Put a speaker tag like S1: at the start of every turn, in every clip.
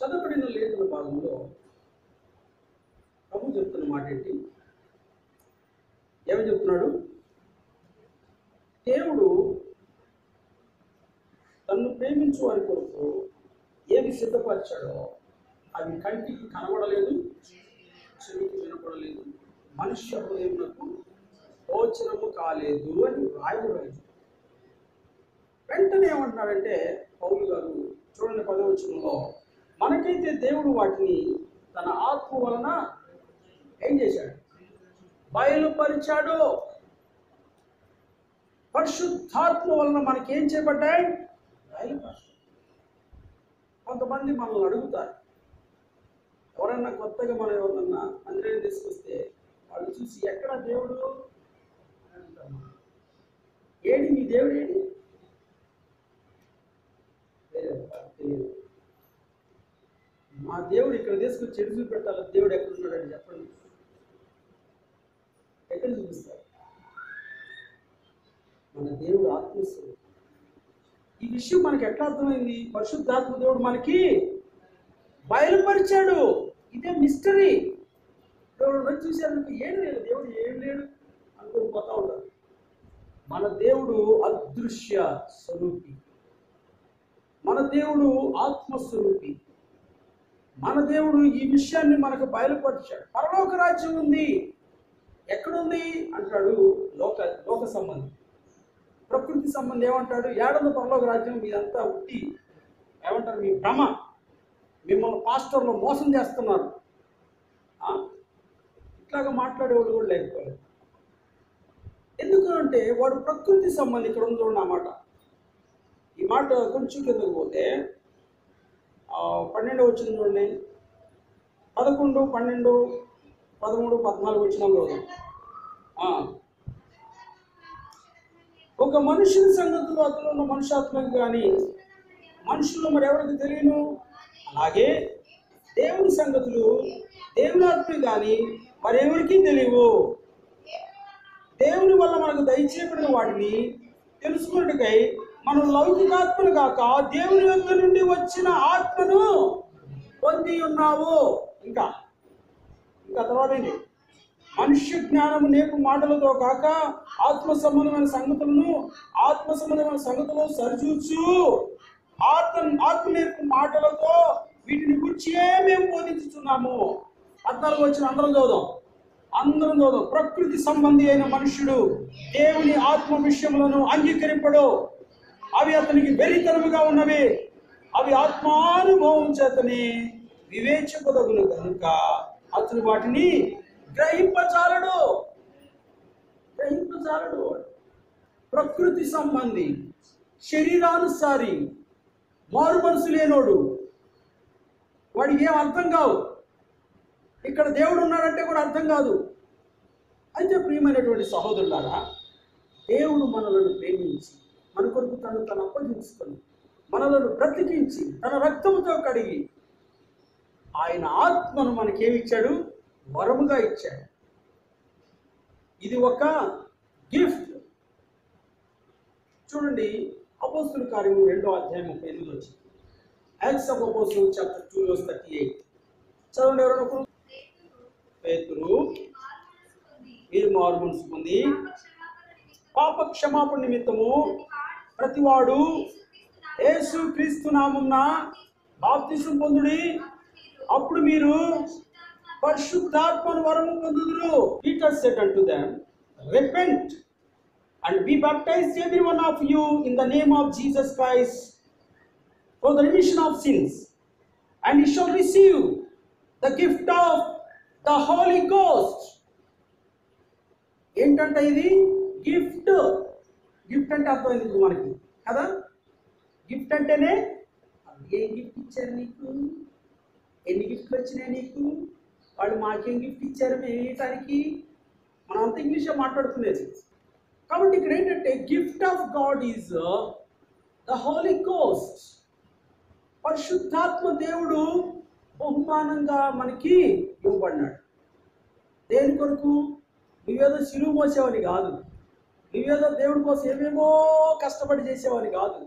S1: చదవబడిన లేఖన భాగంలో ప్రభు చెప్తున్న మాట ఏంటి? ఏమని చెప్తున్నాడు? దేవుడు తన్ను ప్రేమించు వారి కొరకు ఏమి సిద్ధపరిచాడో అవి కంటికి కనబడలేదు, చెవికి వినపడలేదు, మనుష్య హృదయములకు గోచరము కాలేదు అని రాయబడి. వెంటనే ఏమంటున్నాడంటే పౌలు గారు, చూడండి 10వ వచనంలో, మనకైతే దేవుడు వాటిని తన ఆత్మ వలన ఏం చేశాడు? బయలుపరిచాడు. పరిశుద్ధాత్మ వలన మనకేం చేయబడ్డాయి? బయలుపరిచాడు. కొంతమంది మనల్ని అడుగుతారు, ఎవరన్నా కొత్తగా మనం ఎవరన్నా మందిరాన్ని తీసుకొస్తే వాళ్ళు చూసి ఎక్కడ దేవుడు ఏడి, మీ దేవుడు ఏడి? తెలియదు. మా దేవుడు ఇక్కడ తీసుకొచ్చి చెడు చూపెట్టాలి, దేవుడు ఎక్కడ ఉన్నాడని చెప్పండి. ఎక్కడ చూపిస్తారు? మన దేవుడు ఆత్మస్వరూపం. ఈ విషయం మనకి ఎట్లా అర్థమైంది? పరిశుద్ధాత్మ దేవుడు మనకి బయలుపరిచాడు. ఇదే మిస్టరీ. దేవుడు వచ్చి చూశారు, ఏం లేదు, దేవుడు ఏం లేడు అనుకుని పోతా ఉంటారు. మన దేవుడు అదృశ్య స్వరూపి, మన దేవుడు ఆత్మస్వరూపి. మన దేవుడు ఈ విషయాన్ని మనకు బయలుపరిచాడు. పరలోక రాజ్యం ఉంది. ఎక్కడుంది అంటాడు? లోక సంబంధం, ప్రకృతి సంబంధం. ఏమంటాడు? ఏడంది పరలోక రాజ్యం మీదంతా ఉట్టి, ఏమంటారు, మీ భ్రమ, మిమ్మల్ని పాస్టర్లు మోసం చేస్తున్నారు. ఇట్లాగా మాట్లాడేవాడు కూడా లేకపోలేదు. ఎందుకు అంటే వాడు ప్రకృతి సంబంధం. ఇక్కడ ఉంది చూడండి ఆ మాట. ఈ మాట కొంచెం కిందకు పోతే 12 వచ్చింది చూడండి. 11, 12, 13, 14 వచ్చిన రోజు ఒక మనుషుని సంగతులు అతను ఉన్న మనుషాత్మకు కానీ మనుషులు మరి ఎవరికి తెలియను. అలాగే దేవుని సంగతులు దేవుని ఆత్మకు కానీ మరెవరికి తెలియవు. దేవుని వల్ల మనకు దయచేయబడిన వాటిని తెలుసుకున్నట్టుకై మనం లౌకికాత్మను కాక దేవుని యొద్ద నుండి వచ్చిన ఆత్మను పొంది ఉన్నావు. ఇంకా తర్వాత ఏంటి? మనుష్య జ్ఞానము నేర్పు మాటలతో కాక ఆత్మ సంబంధమైన సంగతులను సరిచూచు ఆత్మ నేర్పు మాటలతో వీటిని గురించి మేము బోధించుతున్నాము. 14 వచ్చిన అందరం చదువుదాం. ప్రకృతి సంబంధి అయిన మనుష్యుడు దేవుని ఆత్మ విషయములను అంగీకరింపడు. అవి అతనికి వెరితనముగా ఉన్నవి. అవి ఆత్మానుభవం చేతని వివేచపదగును కనుక అతను వాటిని గ్రహింపచాలడు. ప్రకృతి సంబంధి, శరీరానుసారి, మారు మనసు లేనోడు, వాడికి ఏం అర్థం కావు. ఇక్కడ దేవుడు ఉన్నాడంటే కూడా అర్థం కాదు. అయితే ప్రియమైనటువంటి సహోదరులారా, దేవుడు మనలను ప్రేమించి మన కొరకు తను అప్పగించుకొని మనలను బ్రతికించి తన రక్తముతో కడిగి ఆయన ఆత్మను మనకేమిచ్చాడు? వరముగా ఇచ్చాడు. ఇది ఒక గిఫ్ట్. చూడండి, అపోస్తుల కార్యము 2వ అధ్యాయం 38 వచ్చింది. Acts of apostles chapter 2 verse 38 చదవండి. ఎవరైనా పేతురు, మీరు మారు మనసు పొంది పాప క్షమాపణ నిమిత్తము ప్రతివాడు యేసు క్రీస్తు నామమున బాప్తిసం పొందుడి, అప్పుడు మీరు పరిశుద్ధాత్మను వరము పొందుదురు. Peter said unto them, repent and be baptized every one of you in the name of Jesus Christ for the remission of sins, and you shall receive the gift of the Holy Ghost. ఏంటంటే ఇది gift. Gift అంటే అర్థమైంది మనకి కదా. Gift అంటేనే ఏం gift ఇచ్చారు నీకు, ఎన్ని గిఫ్ట్లు వచ్చినాయి నీకు, వాళ్ళు మాకేం గిఫ్ట్ ఇచ్చారు మేము ఇవ్వటానికి, మనం అంత ఇంగ్లీష్లో మాట్లాడుకునేది. కాబట్టి ఇక్కడ ఏంటంటే gift of God is the holy ghost. పరిశుద్ధాత్మ దేవుడు బహుమానంగా మనకి ఇవ్వబడినాడు. దేని కొరకు? నువ్వేదో సిలువ మోసేవాని కాదు, నువ్వేదో దేవుడి కోసం ఏమేమో కష్టపడి చేసేవాని కాదు,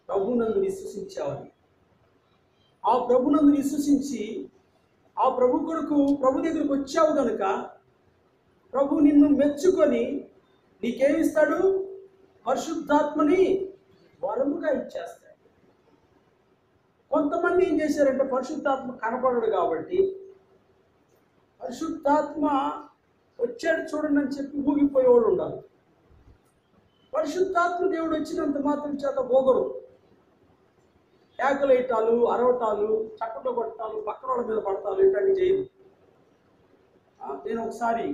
S1: ప్రభువునందు విశ్వసించేవాని. ఆ ప్రభునందు విశ్వసించి ఆ ప్రభు కొరకు ప్రభు దగ్గరకు వచ్చావు కనుక ప్రభు నిన్ను మెచ్చుకొని నీకేమిస్తాడు? పరిశుద్ధాత్మని వరముగా ఇచ్చేస్తాడు. కొంతమంది ఏం చేశారంటే పరిశుద్ధాత్మ కనపడడు కాబట్టి పరిశుద్ధాత్మ వచ్చాడు చూడండి అని చెప్పి ఊగిపోయేవాళ్ళు ఉండాలి. పరిశుద్ధాత్మ దేవుడు వచ్చినంత మాత్రం చేత పోగరు. కేకలేయటాలు, అరవటాలు, చక్కట్లో కొట్టాలు, పక్కన వాళ్ళ మీద పడతాలు ఇట్లాంటివి చేయదు. నేను ఒకసారి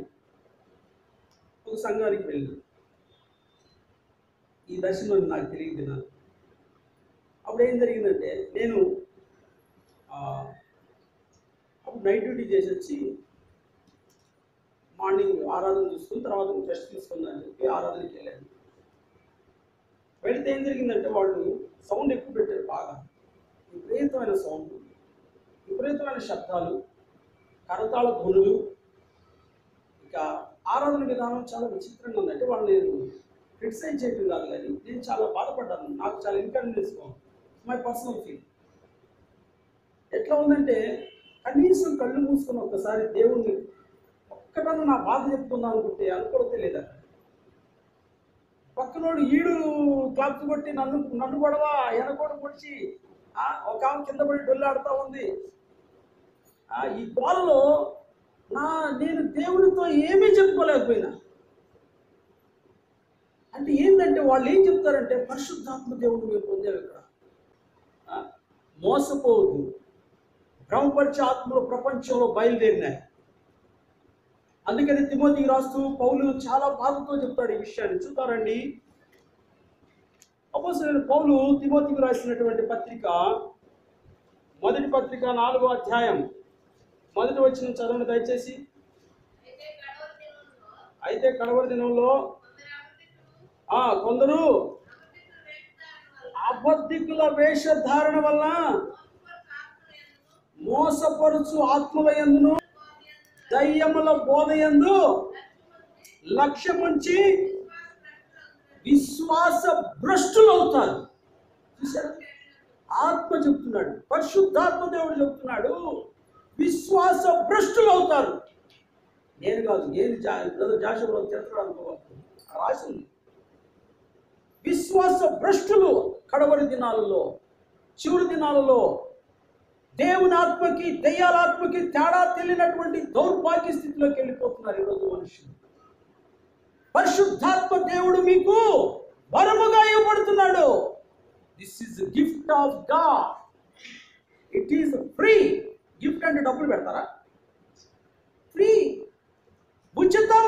S1: ఒక సంఘానికి వెళ్ళాను. ఈ దర్శనం నాకు తెలియదు. నాకు అప్పుడు ఏం జరిగిందంటే నేను అప్పుడు నైట్ డ్యూటీ చేసి వచ్చి మార్నింగ్ ఆరాధన చూసుకుని తర్వాత రెస్ట్ తీసుకుందని చెప్పి ఆరాధనకి వెళ్ళాను. వెళితే ఏం జరిగిందంటే వాళ్ళు సౌండ్ ఎక్కువ పెట్టారు. బాగా విపరీతమైన సౌండ్, విపరీతమైన శబ్దాలు, కరతాళ ధ్వనులు. ఇక ఆరాధన విధానం చాలా విచిత్రంగా ఉంది. అంటే వాళ్ళు నేను క్రిటిసైజ్ చేయడం కాదు, కానీ నేను చాలా బాధపడ్డాను. నాకు చాలా ఇన్కన్వీనియన్స్ మై పర్సనల్ ఫీల్. ఎట్లా ఉందంటే కనీసం కళ్ళు మూసుకొని ఒక్కసారి దేవుణ్ణి ఒక్కటన్నా నా బాధ చెప్తున్నా అనుకుంటే అనుకోవతే లేదా. పక్కనోడు ఈడు క్లాప్స్ కొట్టి నన్ను గొడవ ఎనకోడు పొడిచి ఒక ఆమె కింద పడి డొల్లాడుతూ ఉంది. ఈ గోలలో నేను దేవునితో ఏమీ చెప్పుకోలేకపోయినా. అంటే ఏంటంటే వాళ్ళు ఏం చెప్తారంటే పరిశుద్ధాత్మ దేవుడు మేము పొందాము. ఇక్కడ మోసపోవద్దు, భ్రమపరిచే ఆత్మలు ప్రపంచంలో బయలుదేరినాయి. అందుకని తిమోతికి రాస్తూ పౌలు చాలా బాధతో చెప్తాడు ఈ విషయాన్ని. చూస్తారండి, అపోస్తలుడైన పౌలు తిమోతికి రాసినటువంటి పత్రిక, మొదటి పత్రిక 4వ అధ్యాయం 1వ వచనం చదవండి దయచేసి. అయితే కడవరి దినంలో కొందరు అబద్ధికుల వేషధారణ వల్ల మోసపరుచు ఆత్మలయందును దయ్యముల బోధయందు లక్ష్యముంచి విశ్వాస భ్రష్టులవుతారు. చూసారా? ఆత్మ చెప్తున్నాడు, పరిశుద్ధాత్మ దేవుడు చెప్తున్నాడు, విశ్వాస భ్రష్టులవుతారు. నేను కాదు, బ్రదర్ జాషువా తిరగడానికి రాసింది. విశ్వాస భ్రష్టులు కడవరి దినాలలో, చివరి దినాలలో దేవుని ఆత్మకి దయ్యాల ఆత్మకి తేడా తెలియనటువంటి దౌర్భాగ్య స్థితిలోకి వెళ్ళిపోతున్నారు ఈరోజు మనుషులు. పరిశుద్ధాత్మ దేవుడు మీకు వరముగా ఇవ్వబడుతున్నాడు. This is gift of God. It is free. Gift అంటే డబ్బులు పెడతారా? ఫ్రీ, ఉచితం.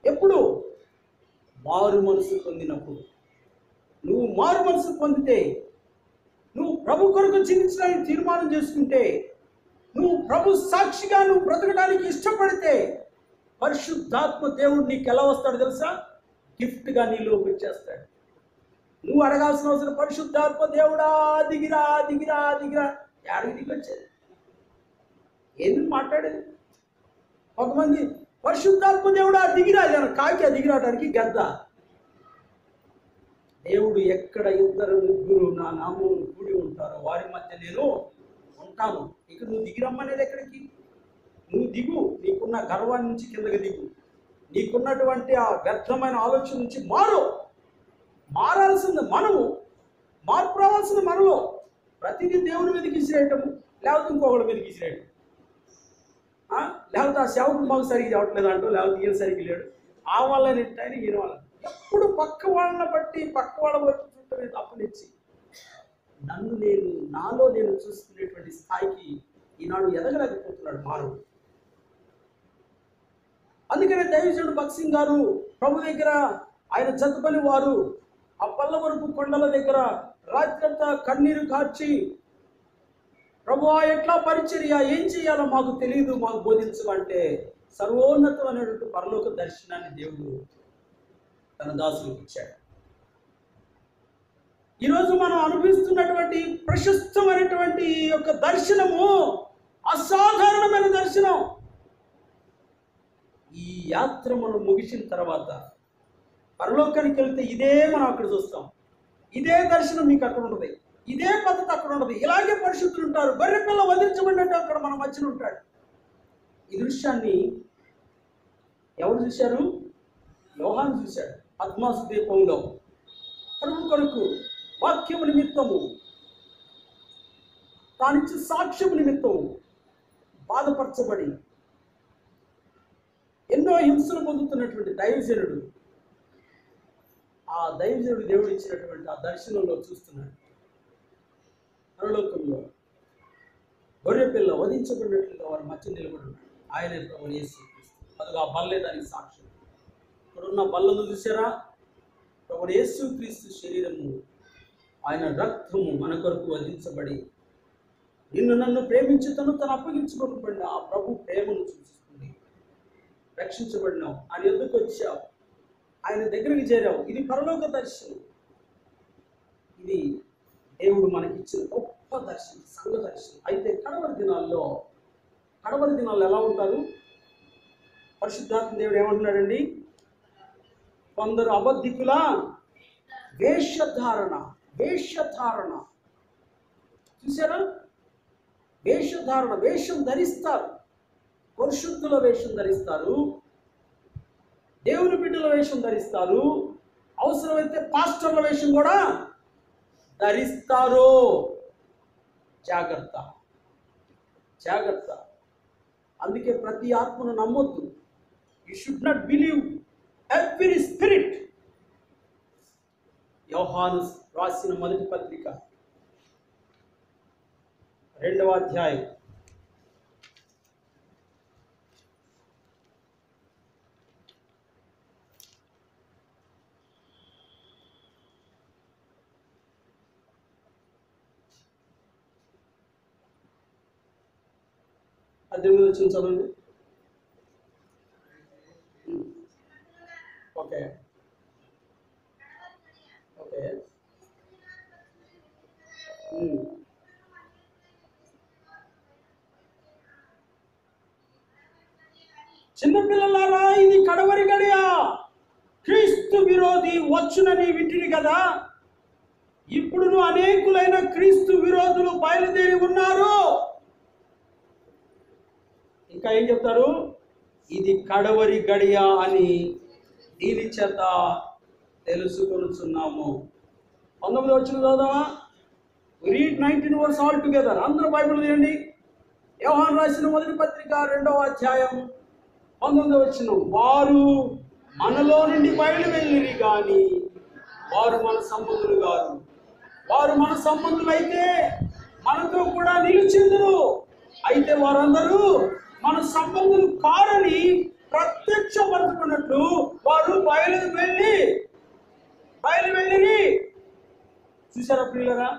S1: ఎప్పుడు? మారు మనసు పొందినప్పుడు. నువ్వు మారు మనసు పొందితే, నువ్వు ప్రభు కొరకు జీవించడానికి తీర్మానం చేసుకుంటే, నువ్వు ప్రభు సాక్షిగా నువ్వు బ్రతకడానికి ఇష్టపడితే పరిశుద్ధాత్మ దేవుడు నీకు ఎలా వస్తాడు తెలుసా? గిఫ్ట్గా నీలోకి వచ్చేస్తాడు. నువ్వు అడగాల్సిన అవసరం, పరిశుద్ధాత్మ దేవుడా దిగిరా దిగిరా దిగిరా. యాడికి దిగి వచ్చేది? ఎందుకు మాట్లాడేది? కొంతమంది పరిశుద్ధాత్మ దేవుడా దిగిరా, కాకి దిగిరాటానికి గద్ద. దేవుడు ఎక్కడ 2-3 నా నామం కూడి ఉంటారో వారి మధ్య నేను ఉంటాను. ఇక నువ్వు దిగిరమ్మనేది ఎక్కడికి? నువ్వు దిగు, నీకున్న గర్వాన్ని నుంచి కిందకి దిగు, నీకున్నటువంటి ఆ వ్యర్థమైన ఆలోచన నుంచి మారాల్సింది మనము, మార్పు రావాల్సింది మనలో. ప్రతిదీ దేవుని మీదకి విసిరేయటము, లేకపోతే ఇంకొకటి మీదకి విసిరేయటం, లేకపోతే ఆ సేవకుడు మాకు సరిగ్గా రావట్లేదు అంటూ, లేకపోతే ఈయన సరిగ్గా లేడు, ఆ వాళ్ళని ఇట్టని ఈయన వాళ్ళని. ఎప్పుడు పక్క వాళ్ళని బట్టి పక్క వాళ్ళ బట్టి చూడటమే తప్పనిచ్చి నాలో నేను చూసుకునేటువంటి స్థాయికి ఈనాడు ఎదగలేకపోతున్నాడు మానవుడు. అందుకనే దైవజనుడు భక్త్ సింగ్ గారు ప్రభు దగ్గర, ఆయన జతపని వారు ఆ పల్లవరపు కొండల దగ్గర రాత్రంతా కన్నీరు కార్చి, ప్రభువా ఎట్లా పరిచర్య, ఏం చేయాలో మాకు తెలియదు, మాకు బోధించమంటే సర్వోన్నతమైనటువంటి పరలోక దర్శనాన్ని దేవుడు తన దాసులకు ఇచ్చాడు. ఈరోజు మనం అనుభవిస్తున్నటువంటి ప్రశస్తమైనటువంటి యొక్క దర్శనము అసాధారణమైన దర్శనం. ఈ యాత్ర మనం ముగిసిన తర్వాత పరలోకానికి వెళ్తే ఇదే మనం అక్కడ చూస్తాం. ఇదే దర్శనం మీకు అక్కడ ఉంటుంది. ఇదే పద్ధతి అక్కడ ఉండదు. ఇలాగే పరిశుద్ధులు ఉంటారు. గొర్రె పిల్ల వధించబడినట్టు అక్కడ మన మధ్యన ఉంటాడు. ఈ దృశ్యాన్ని ఎవరు చూశారు? యోహాను చూశాడు. పద్మాసు దీపంలో ప్రభు కొరకు వాక్యము నిమిత్తము, తానిచ్చే సాక్ష్యము నిమిత్తము బాధపరచబడి ఎన్నో హింసలు పొందుతున్నటువంటి దైవజనుడు, ఆ దైవజనుడు దేవుడు ఇచ్చినటువంటి ఆ దర్శనంలో చూస్తున్నాడు. పరలోకంలో గొర్రె పిల్ల వధించబడినట్లుగా వారి మధ్య నిలబడి ఉన్నాడు. ఆయనే ప్రభువు యేసు క్రీస్తు. అదిగో ఆ బల్లే దానికి సాక్ష్యం. ఇక్కడున్న బల్లను చూసారా? ప్రభువు యేసు క్రీస్తు శరీరము, ఆయన రక్తము మన కొరకు వధించబడి, నిన్ను నన్ను ప్రేమించుతను తను అప్పగించుకోబడిన ఆ ప్రభు ప్రేమను సూచిస్తుంది. రక్షించబడినావు, ఆయన ఎదుకు వచ్చావు, ఆయన దగ్గరికి చేరావు. ఇది పరలోక దర్శనం. ఇది దేవుడు మనకిచ్చిన గొప్ప దర్శనం, సంఘ దర్శనం. అయితే కడవరి దినాల్లో ఎలా ఉంటారు? పరిశుద్ధాత్మ దేవుడు ఏమంటున్నాడండి? కొందరు అబద్ధికుల వేషధారణ. చూసారా? వేషధారణ, వేషం ధరిస్తారు. పరిశుద్ధుల వేషం ధరిస్తారు, దేవుని బిడ్డల వేషం ధరిస్తారు, అవసరమైతే పాస్టర్ల వేషం కూడా ధరిస్తారు. జాగ్రత్త. అందుకే ప్రతి ఆత్మను నమ్మొద్దు. You should not believe every spirit. యోహాను రాసిన మొదటి పత్రిక 2వ అధ్యాయం 18 వచ్చిన చదవండి. ఓకే. చిన్నపిల్లలారా, ఇది కడవరి గడియ. క్రీస్తు విరోధి వచ్చునని వింటిని కదా. ఇప్పుడును అనేకులైన క్రీస్తు విరోధులు బయలుదేరి ఉన్నారు. ఇంకా ఏం చెప్తారు? ఇది కడవరి గడియ అని దీని చేత తెలుసుకొనుచున్నాము. 19 వచ్చిన చదువుదామా? Read 19 verse all together. అందరూ బైబిల్ తీయండి. యోహాను రాసిన మొదటి పత్రిక 2వ అధ్యాయం 19 వచ్చిన. వారు మనలో నుండి బయలు వెళ్ళిరి కానీ వారు మన సంబంధులు కాదు. వారు మన సంబంధులైతే మనతో కూడా నిలిచిందురు. అయితే వారందరూ మన సంబంధులు కారని ప్రత్యక్షపరచుకున్నట్లు వారు బయలు వెళ్ళిరి. చూసారా ప్రియులరా?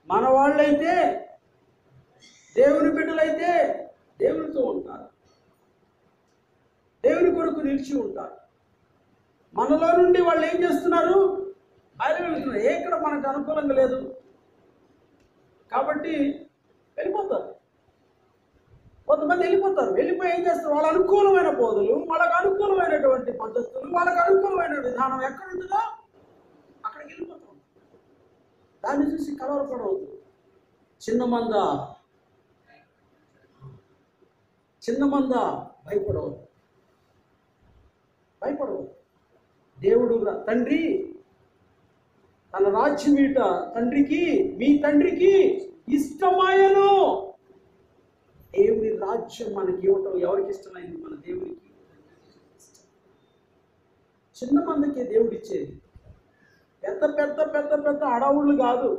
S1: మన వాళ్ళైతే, దేవుని బిడ్డలైతే దేవునితో ఉంటారు, దేవుని కొరకు నిలిచి ఉంటారు. మనలో నుండి వాళ్ళు ఏం చేస్తున్నారు? బయలు వెళ్తున్నారు. ఎక్కడ మనకు అనుకూలంగా లేదు కాబట్టి వెళ్ళిపోతారు. కొంతమంది వెళ్ళిపోయి ఏం చేస్తారు? వాళ్ళ అనుకూలమైన బోధలు, వాళ్ళకు అనుకూలమైనటువంటి పద్ధతులు, వాళ్ళకు అనుకూలమైన విధానం ఎక్కడ ఉంటుందో అక్కడికి వెళ్ళిపోతాం. దాన్ని చూసి కలవరపడవద్దు. చిన్న మంద భయపడవద్దు. దేవుడు తండ్రి తన రాజ్యం మీట మీ తండ్రికి ఇష్టమాయను. దేవుని రాజ్యం మనకి ఇవ్వటం ఎవరికి ఇష్టమైంది? మన దేవునికి. చిన్న మందికి దేవుడు ఇచ్చేది. పెద్ద పెద్ద పెద్ద పెద్ద అడవుళ్ళు కాదు.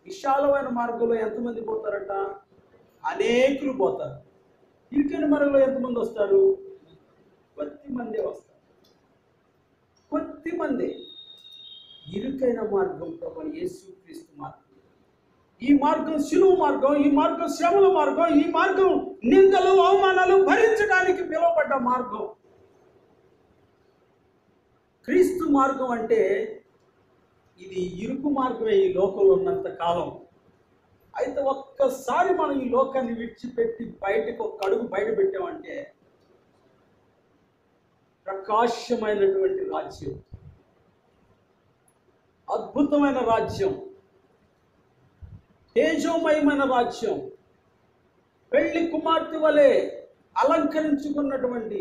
S1: విశాలమైన మార్గంలో ఎంతమంది పోతారట? అనేకులు పోతారు. ఇరుకైన మార్గంలో ఎంతమంది వస్తారు? కొద్ది మందే వస్తారు. ఇరుకైన మార్గం ప్రభువు యేసుక్రీస్తు మార్గం. ఈ మార్గం శిలువ మార్గం, ఈ మార్గం శ్రమల మార్గం, ఈ మార్గం నిందలు అవమానాలు భరించడానికి పిలువబడ్డ మార్గం. క్రీస్తు మార్గం అంటే ఇది ఇరుకు మార్గమే ఈ లోకంలో ఉన్నంత కాలం. అయితే ఒక్కసారి మనం ఈ లోకాన్ని విడిచిపెట్టి బయటకు ఒక అడుగు బయట పెట్టామంటే ప్రకాశమైనటువంటి రాజ్యం, అద్భుతమైన రాజ్యం, తేజోమయమైన రాజ్యం, పెళ్లి కుమార్తె వలె అలంకరించుకున్నటువంటి,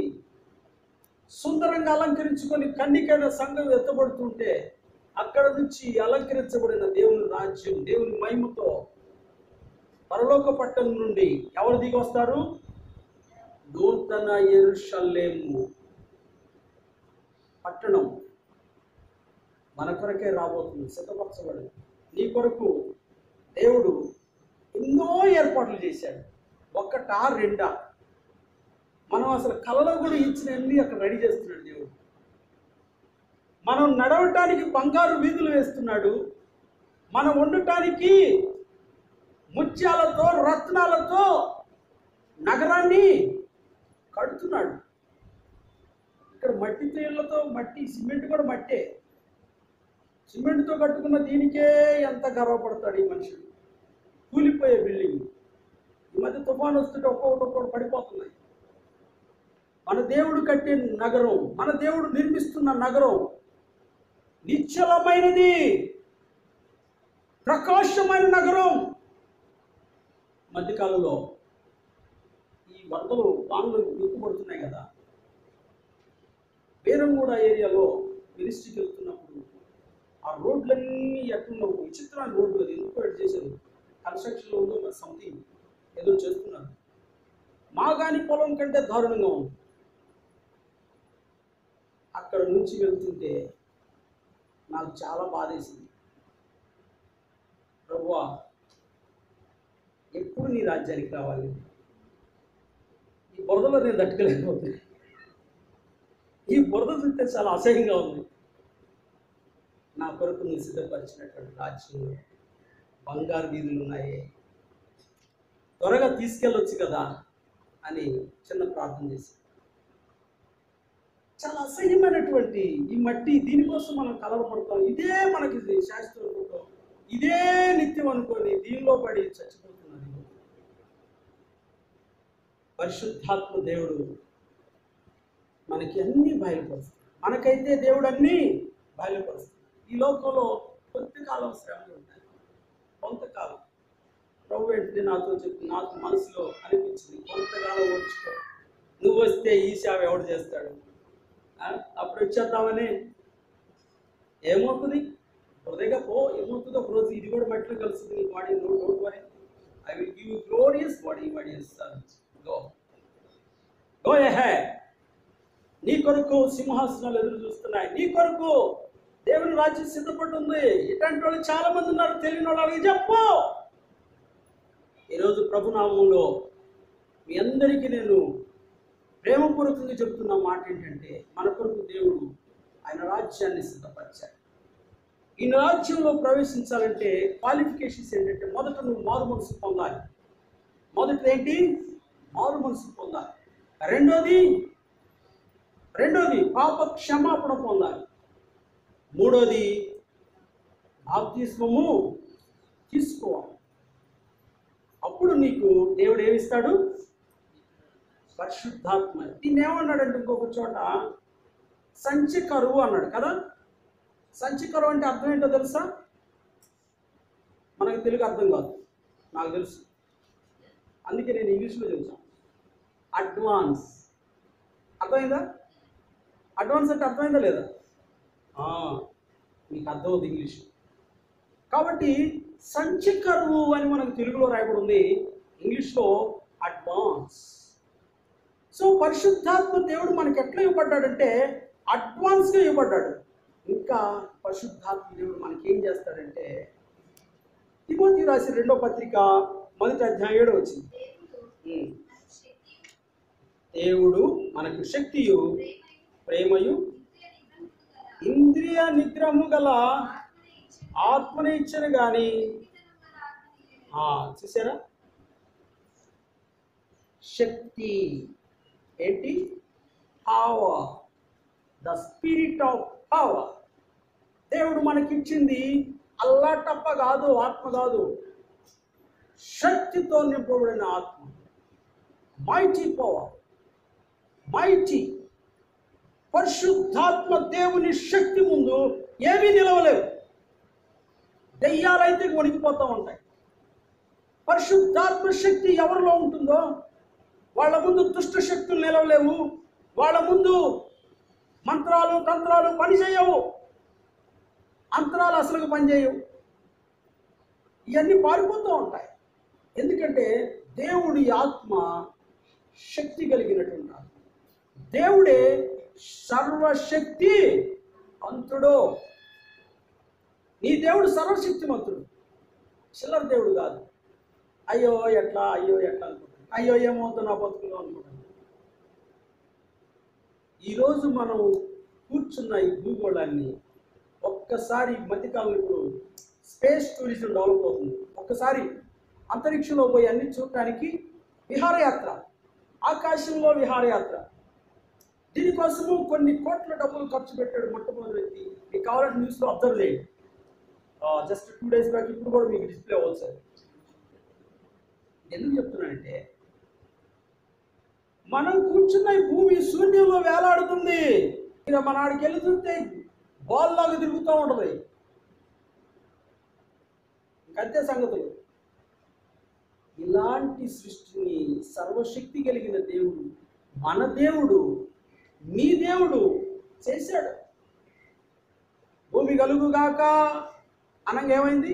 S1: సుందరంగా అలంకరించుకొని కన్నికైన సంఘం ఎత్తబడుతుంటే అక్కడ నుంచి అలంకరించబడిన దేవుని రాజ్యం, దేవుని మహిమతో పరలోక పట్టణం నుండి ఎవరు దిగి వస్తారు? నూతన యెరూషలేము పట్టణం మన కొరకే రాబోతుంది, సిద్ధపరచబడింది. నీ కొరకు దేవుడు ఎన్నో ఏర్పాట్లు చేశాడు. ఒక్కటా రెండా? మనం అసలు కలలో కూడా ఇచ్చినవన్నీ అక్కడ రెడీ చేస్తున్నాడు దేవుడు. మనం నడవటానికి బంగారు వీధులు వేస్తున్నాడు. మనం ఉండటానికి ముత్యాలతో రత్నాలతో నగరాన్ని కడుతున్నాడు. ఇక్కడ మట్టి తేళ్లతో, మట్టి సిమెంట్ కూడా మట్టే, సిమెంట్తో కట్టుకున్న దీనికే ఎంత గర్వపడతాడు ఈ మనుషుడు. కూలిపోయే బిల్డింగ్. ఈ మధ్య తుఫాను వస్తుంటే ఒక్కొక్కటి పడిపోతున్నాయి. మన దేవుడు కట్టే నగరం, మన దేవుడు నిర్మిస్తున్న నగరం నిశ్చలమైనది, ప్రకాశమైన నగరం. మధ్యకాలంలో ఈ వరదలు వానలు ఎక్కుపడుతున్నాయి కదా. బేరంగూడ ఏరియాలో మినిస్ట్రీకి వెళ్తున్నప్పుడు ఆ రోడ్లన్నీ ఎట్లున్నావు, విచిత్రమైన రోడ్లు. అది ఎందుకు ఎడ్ చేశారు, కన్స్ట్రక్షన్లో ఉందో మరి సంథింగ్ ఏదో చేస్తున్నారు. మాగాని పొలం కంటే దారుణంగా ఉంది. అక్కడ నుంచి వెళ్తుంటే నాకు చాలా బాధేసింది. ప్రభువా, ఎప్పుడు నీ రాజ్యానికి రావాలి? ఈ బురదలో నేను తట్టుకోలేకపోతుంది. ఈ బురద చూస్తే చాలా అసహ్యంగా ఉంది. నా కొరకు నువ్వు సిద్ధపరిచినటువంటి రాజ్యంలో బంగారు వీధులు ఉన్నాయి, త్వరగా తీసుకెళ్ళొచ్చు కదా అని చిన్న ప్రార్థన చేసి, చాలా అసహ్యమైనటువంటి ఈ మట్టి, దీనికోసం మనం కలవపడతాం. ఇదే మనకి శాస్త్రం అనుకుంటాం, ఇదే నిత్యం అనుకొని దీనిలో పడి చచ్చిపోతున్నది. పరిశుద్ధాత్మ దేవుడు మనకి అన్నీ బయలుపరుస్తాడు. మనకైతే దేవుడు అన్నీ బయలుపరుస్తాడు. ఈ లోకంలో కొంతకాలం శ్రమలు ఉంటాయి, కొంతకాలం. ప్రభు ఏంటి నాతో చెప్పి, నాకు మనసులో అనిపించింది, కొంతకాలం వచ్చుకో, నువ్వు వస్తే ఈ సేవ ఎవడు చేస్తాడు? అప్పుడు వచ్చేద్దామని. ఏమవుతుంది? హృదయగా పో, ఏమవుతుందో ఒక రోజు ఇది కూడా మట్టిలో కలుస్తుంది నీ body. No don't worry, I will give you glorious body, glorious sons. Go ahead. నీ కొరకు సింహాసనాలు ఎదురు చూస్తున్నాయి. నీ కొరకు దేవుని రాజ్యం సిద్ధపడి ఉంది. ఇట్లాంటి వాళ్ళు చాలా మంది ఉన్నారు, తెలియని వాళ్ళకి చెప్పు. ఈరోజు ప్రభునామంలో మీ అందరికీ నేను ప్రేమపూర్వకంగా చెప్తున్న మాట ఏంటంటే, మన కొరకు దేవుడు ఆయన రాజ్యాన్ని సిద్ధపరిచాడు. ఈ రాజ్యంలో ప్రవేశించాలంటే క్వాలిఫికేషన్స్ ఏంటంటే, మొదట నువ్వు మారు మనసు పొందాలి. మొదటిది ఏంటి? మారు మనసు పొందాలి. రెండోది పాప క్షమాపణ పొందాలి. మూడోది బాప్తిస్మము తీసుకోవాలి. అప్పుడు నీకు దేవుడు ఏమిస్తాడు? పరిశుద్ధాత్మ. దీన్ని ఏమన్నాడంటే ఇంకొక చోట సంచికరువు అన్నాడు కదా. సంచికరువు అంటే అర్థం ఏంటో తెలుసా? మనకు తెలుగు అర్థం కాదు, నాకు తెలుసు, అందుకే నేను ఇంగ్లీష్లో చెప్తాను. అడ్వాన్స్. అర్థమైందా? అడ్వాన్స్ అంటే అర్థమైందా లేదా? మీకు అర్థమవుతుంది ఇంగ్లీష్. కాబట్టి సంచికరువు అని మనకు తెలుగులో రాయబడి ఉంది, ఇంగ్లీష్లో అడ్వాన్స్. సో పరిశుద్ధాత్మ దేవుడు మనకి ఎట్లా ఇవ్వబడ్డాడంటే అడ్వాన్స్గా ఇవ్వబడ్డాడు. ఇంకా పరిశుద్ధాత్మ దేవుడు మనకి ఏం చేస్తాడంటే, తిమోతి రాసిన 2వ పత్రిక 1వ అధ్యాయం 7వ వచనం, దేవుడు మనకు శక్తియు ప్రేమయు ఇంద్రియ నిగ్రహము గల ఆత్మని ఇచ్చను కానీ. చూసారా? శక్తి ఏంటి? Power, the spirit of power. దేవుడు మనకిచ్చింది అల్లాటప్ప కాదు, ఆత్మ కాదు, శక్తితో నింపబడిన ఆత్మ. Mighty power, mighty. పరిశుద్ధాత్మ దేవుని శక్తి ముందు ఏమీ నిలవలేవు. దెయ్యాలైతే వణికిపోతూ ఉంటాయి. పరిశుద్ధాత్మ శక్తి ఎవరిలో ఉంటుందో వాళ్ళ ముందు దుష్ట శక్తులు నిలవలేవు. వాళ్ళ ముందు మంత్రాలు తంత్రాలు పనిచేయవు. అంతరాలు అసలు పనిచేయవు. ఇవన్నీ పారిపోతూ ఉంటాయి. ఎందుకంటే దేవుడి ఆత్మ శక్తి కలిగినటువంటి ఆత్మ. దేవుడే సర్వశక్తి అంతుడు. నీ దేవుడు సర్వశక్తిమంతుడు, చిల్లర దేవుడు కాదు. అయ్యో ఎట్లా అనుకుంటాను, అయ్యో ఏమవుతుందో నా బతుకులో అనుకుంటాను. ఈరోజు మనం కూర్చున్న ఈ భూగోళాన్ని ఒక్కసారి మధ్యకాలంలో ఇప్పుడు స్పేస్ టూరిజం డెవలప్ అవుతుంది. ఒక్కసారి అంతరిక్షంలో పోయి అన్ని చూడటానికి విహారయాత్ర, ఆకాశంలో విహారయాత్ర. దీనికోసము కొన్ని కోట్ల డబ్బులు ఖర్చు పెట్టాడు మొట్టమొదటి వ్యక్తి. మీకు కావాలంటే న్యూస్లో అబ్జర్వ్ చేయండి. జస్ట్ 2 days బ్యాక్, ఇప్పుడు కూడా మీకు డిస్ప్లే అవ్వచ్చు సార్. ఎందుకు చెప్తున్నానంటే మనం కూర్చున్న ఈ భూమి శూన్యంలో వేలాడుతుంది. ఇక మన ఆడికి వెళ్ళి చూస్తే బాల్లాగా తిరుగుతూ ఉంటుంది. ఇంకంతే సంగతులు. ఇలాంటి సృష్టిని సర్వశక్తి కలిగిన దేవుడు, మన దేవుడు, నీ దేవుడు చేశాడు. భూమి కలుగుగాక అనగా ఏమైంది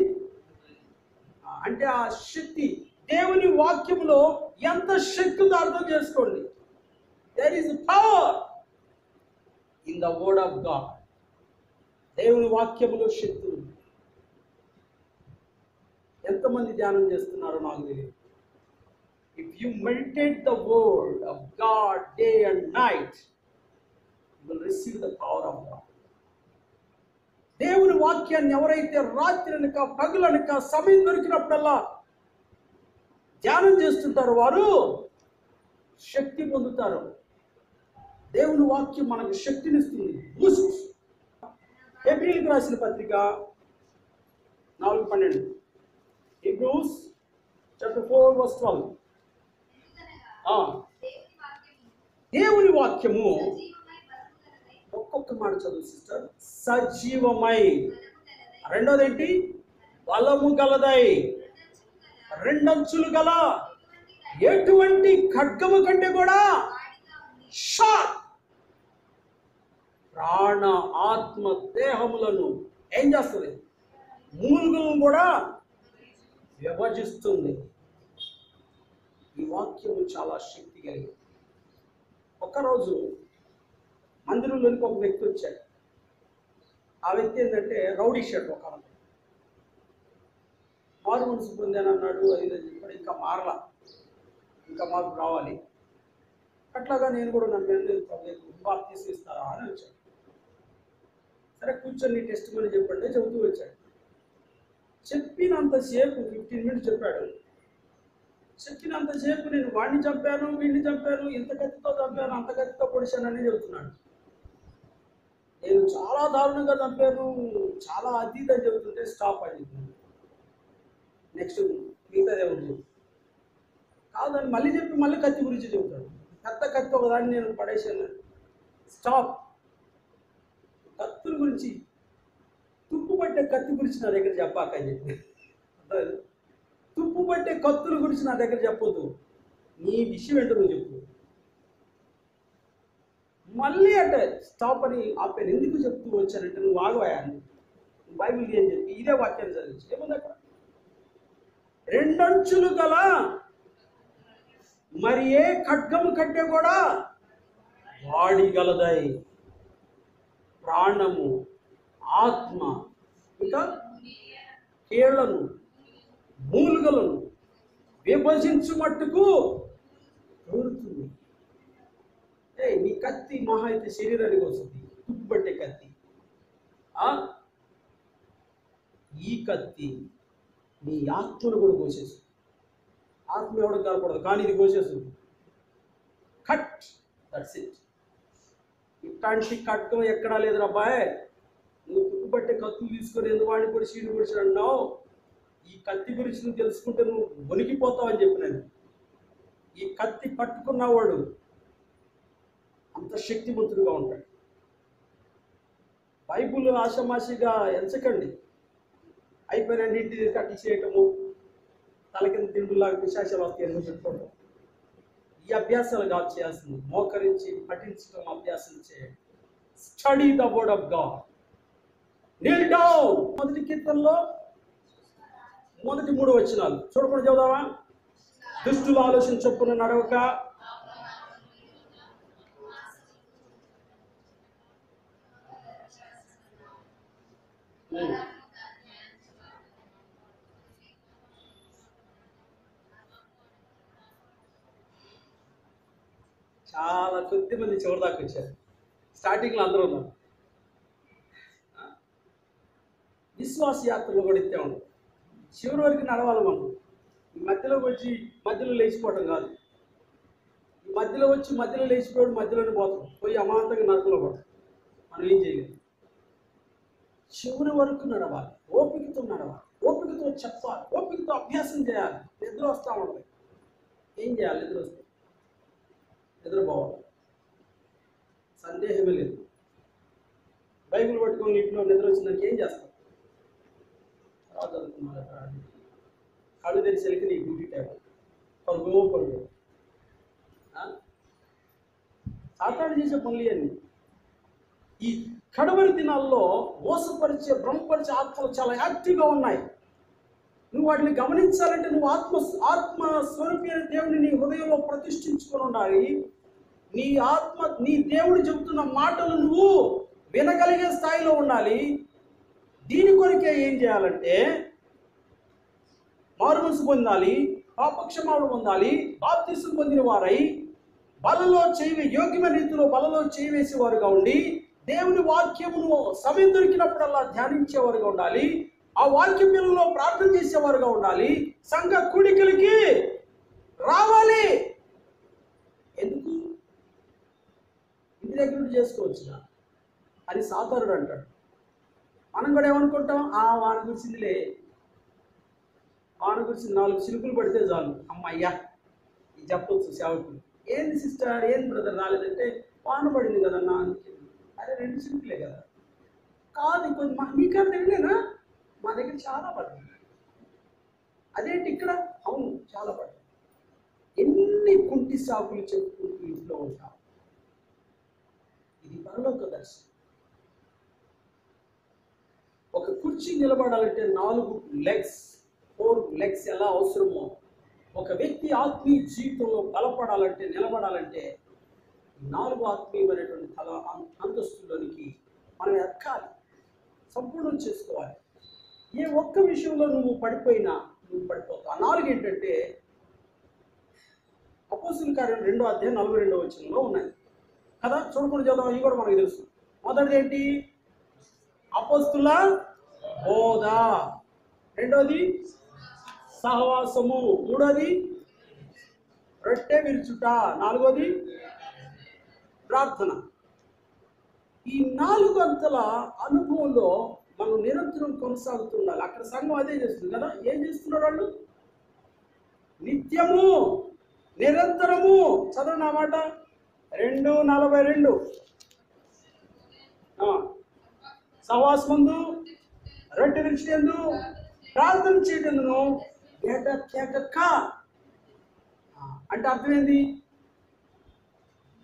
S1: అంటే ఆ శక్తి దేవుని వాక్యంలో ఎంత శక్తి ఉందో అర్థం చేసుకోండి. There is power in the word of God. దేవుని వాక్యములో శక్తి ఉంది. ఎంతమంది ధ్యానం చేస్తున్నారో నాకు తెలియదు. If you meditate the word of God day and night, you will receive the power of God. దేవుని వాక్యాన్ని ఎవరైతే రాత్రి అనక పగలనక సమయం దొరికినప్పుడల్లా ధ్యానం చేస్తుంటారో వారు శక్తి పొందుతారు. దేవుని వాక్యం మనకు శక్తినిస్తుంది. హెబ్రీయులకు రాసిన పత్రిక 4:12. Hebrews chapter 4:12. దేవుని వాక్యము ఒక్కొక్క మాట చదువు సిస్టర్. సజీవమై, రెండోది ఏంటి? బలము గలదై, రెండంచులు గల ఎటువంటి ఖడ్గము కంటే కూడా షార్ప్, ప్రాణ ఆత్మ దేహములను ఏం చేస్తుంది? మూలుగులను కూడా విభజిస్తుంది. ఈ వాక్యము చాలా శక్తి కలిగింది. ఒకరోజు మందిరంలోనికి ఒక వ్యక్తి వచ్చాడు. ఆ వ్యక్తి ఏంటంటే రౌడీ షర్ట్. ఒక మారు మనసు పొందాను అన్నాడు. అది చెప్పాడు. ఇంకా మారలా, ఇంకా మార్పు రావాలి. అట్లాగా నేను కూడా నమ్మాను. బాప్తిసం ఇస్తారా అని వచ్చాడు. సరే కూర్చొని టెస్ట్ మని చెప్పండి చెబుతూ వచ్చాడు. చెప్పినంతసేపు 15 minutes చెప్పాడు. చెప్పినంతసేపు నేను వాడిని చంపాను, వీడిని చంపాను, ఇంత కత్తితో చంపాను, అంత కత్తితో పొడిచానని చెబుతున్నాడు. నేను చాలా దారుణంగా చంపాను, చాలా అతీతం చెబుతుంటే స్టాప్ అని చెప్తున్నాను. నెక్స్ట్ మిగతా దేవుడు కాదని మళ్ళీ చెప్పి మళ్ళీ కత్తి గురించి చెబుతాడు. పెద్ద కత్తి ఒకదాన్ని నేను పడేసాను. స్టాప్. కత్తుల గురించి, తుప్పు పట్టే కత్తి గురించి నా దగ్గర చెప్పాక అని చెప్పి, తుప్పు పట్టే కత్తుల గురించి నా దగ్గర చెప్పొద్దు, నీ విషయం ఏంటో నువ్వు చెప్పు. మళ్ళీ అంటే స్టాప్ అని ఆపాను. ఎందుకు చెప్తూ వచ్చానంటే నువ్వు ఆగవాయాన్ని బైబిల్ అని చెప్పి ఇదే వాక్యాన్ని చదివించి ఏముంది అక్కడ? రెండంచులు గల మరి ఏ ఖడ్గము కంటే కూడా వాడిగలదై, ప్రాణము ఆత్మ ఇంకా కీళ్లను మూలుగలను విభజించు మట్టుకు కోరుతుంది. నీ కత్తి మహా అయితే శరీరానికి వస్తుంది, తుప్పు పట్టే కత్తి. ఈ కత్తి నీ ఆత్మను కూడా కోసేస్తుంది. ఆత్మ ఎవరికి కాకూడదు, కానీ ఇది కోసేస్తుంది. Cut, that's it. ఇట్లాంటి ఖడ్గం ఎక్కడా లేదు అబ్బాయి. నువ్వు తుప్పుపట్టే కత్తులు తీసుకొని ఎందుకు వాడిని కూడా సీడు పొడిచి అన్నావు. ఈ కత్తి గురించి నువ్వు తెలుసుకుంటే నువ్వు వణికిపోతావు అని చెప్పినాను. ఈ కత్తి పట్టుకున్నవాడు అంత శక్తివంతుడుగా ఉంటాడు. బైబుల్ ఆషామాషిగా ఎంచకండి. అయిపోయిన ఇంటికి కట్టి చేయటము, తల కింద తిండులాగా పిశాచాలు వస్తాయని పెట్టుకోవడం. ఈ అభ్యాసాలు కాదు చేయాల్సింది. మోకరించి పఠించడం అభ్యాసం చేయండి. Study the word of God. Neel down. మొదటి కీర్తనలో మొదటి 3 వచనాలు చూడకుండా చదువుదామా? దుష్టుల ఆలోచన చొప్పున నడవక, చాలా కొద్ది మంది చివరి దాకా వచ్చారు. స్టార్టింగ్లో అందరూ ఉన్నారు. విశ్వాస యాత్రలో కూడా ఇస్తే ఉండదు. చివరి వరకు నడవాలి మనం. ఈ మధ్యలోకి వచ్చి మధ్యలో లేచిపోవడం కాదు. ఈ మధ్యలో వచ్చి మధ్యలో లేచిపోయాడు, మధ్యలోనే పోతాం, పోయి అమాంతంగా నరకలో పడతాం. మనం ఏం చేయలేదు. చివరి వరకు నడవాలి, ఓపికతో నడవాలి, ఓపికతో చెప్పాలి, ఓపికతో అభ్యాసం చేయాలి. నిద్ర వస్తూ ఉండదు. ఏం చేయాలి? నిద్ర వస్తే నిద్రపోవాలి, సందేహమే లేదు. బైబిల్ పట్టుకొని ఇంట్లో నిద్ర వచ్చిందానికి ఏం చేస్తాం? తర్వాత చదువుకున్నాను, కళ్ళు తెరిసరికి నీ డ్యూటీ టైం పరుగు. సాతాను చేసే పనులు అన్నీ ఈ కడవరి దినాల్లో మోసపరిచే భ్రమపరిచే ఆత్మలు చాలా యాక్టివ్గా ఉన్నాయి. నువ్వు వాటిని గమనించాలంటే నువ్వు ఆత్మ స్వరూపి అయిన దేవుని నీ హృదయంలో ప్రతిష్ఠించుకొని ఉండాలి. నీ దేవుడు చెబుతున్న మాటలు నువ్వు వినగలిగే స్థాయిలో ఉండాలి. దీని కొరకే ఏం చేయాలంటే మారుమనసు పొందాలి, పాపక్షమాపణ పొందాలి, బాప్తిసం పొందిన వారై బలలో యోగ్యమైన రీతిలో బలలో చేయవేసేవారుగా ఉండి దేవుని వాక్యమును సమయం దొరికినప్పుడల్లా ధ్యానించేవారుగా ఉండాలి. ఆ వాక్య పిల్లల్లో ప్రార్థన చేసేవారుగా ఉండాలి. సంఘ కూడికలకి రావాలి. ఎందుకు? ఇంటి దగ్గర నుండి చేసుకోవచ్చుగా అని సాతానుడు అంటాడు. మనం కూడా ఏమనుకుంటాం? వాన కురిసిందిలే, వాన కురిసింది, 4 చినుకులు పడితే చాలు, అమ్మయ్యా ఇది చెప్పొచ్చు సేవకులు. ఏంది సిస్టర్, ఏంది బ్రదర్ రాలేదంటే, వాన పడింది కదన్నా. అరే 2 చినుకులే కదా. కాదు ఇంకొంచెం మీకన్నా తెలియలేనా? మా దగ్గర చాలా పడింది. అదేంటి ఇక్కడ? అవును చాలా పడింది. ఎన్ని కుంటి సాకులు చెప్పుకుంటూ ఇంట్లో ఉంటాం. ఇది పరలోక దర్శనం. ఒక కుర్చీ నిలబడాలంటే 4 లెగ్స్ ఎలా అవసరమో, ఒక వ్యక్తి ఆత్మీయ జీవితంలో బలపడాలంటే, నిలబడాలంటే 4 ఆత్మీయమైనటువంటి అంతస్తులోనికి మనం ఎక్కాలి, సంపూర్ణం చేసుకోవాలి. ఏ ఒక్క విషయంలో నువ్వు పడిపోయినా నువ్వు పడిపోతావు. ఆ 4 ఏంటంటే అపోస్తలుల కార్యం 2వ అధ్యాయం 42వ వచనంలో ఉన్నాయి కదా. చూడకుండా చదువు, ఇవి కూడా మనకు తెలుసు. మొదటిది ఏంటి? అపోస్తుల బోధ, రెండోది సహవాసము, మూడోది రొట్టె విరుచుట, నాలుగోది ప్రార్థన. ఈ 4 అంతల అనుభవంలో మనం నిరంతరం కొనసాగుతుండాలి. అక్కడ సంఘం అదే చేస్తుంది కదా. ఏం చేస్తున్నారు వాళ్ళు? నిత్యము నిరంతరము. చదవండి ఆ మాట. 2:42. సహవాసమందు, రొట్టె విరుచుటందు, ప్రార్థన చేయటందును ఎడతెగక. అంటే అర్థం ఏంది?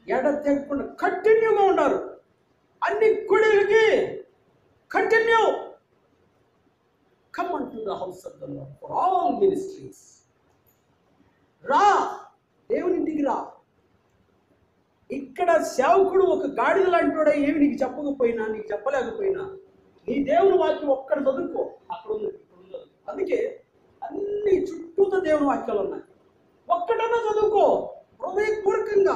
S1: ఎడతెగకుండా కంటిన్యూగా ఉన్నారు. అన్ని కుడిలకి continue. Come on to the house of the Lord for all ministries. రా, దేవునింటికి రా. ఇక్కడ సేవకుడు ఒక గాడిద లాంటి ఏమి నీకు చెప్పకపోయినా, నీకు చెప్పలేకపోయినా, నీ దేవుని వాక్యం ఒక్కడ చదువుకో. అక్కడ ఉంది, ఇక్కడ ఉండదు. అందుకే అన్ని చుట్టూతో దేవుని వాక్యాలు ఉన్నాయి. ఒక్కటన్నా చదువుకో, హృదయపూర్వకంగా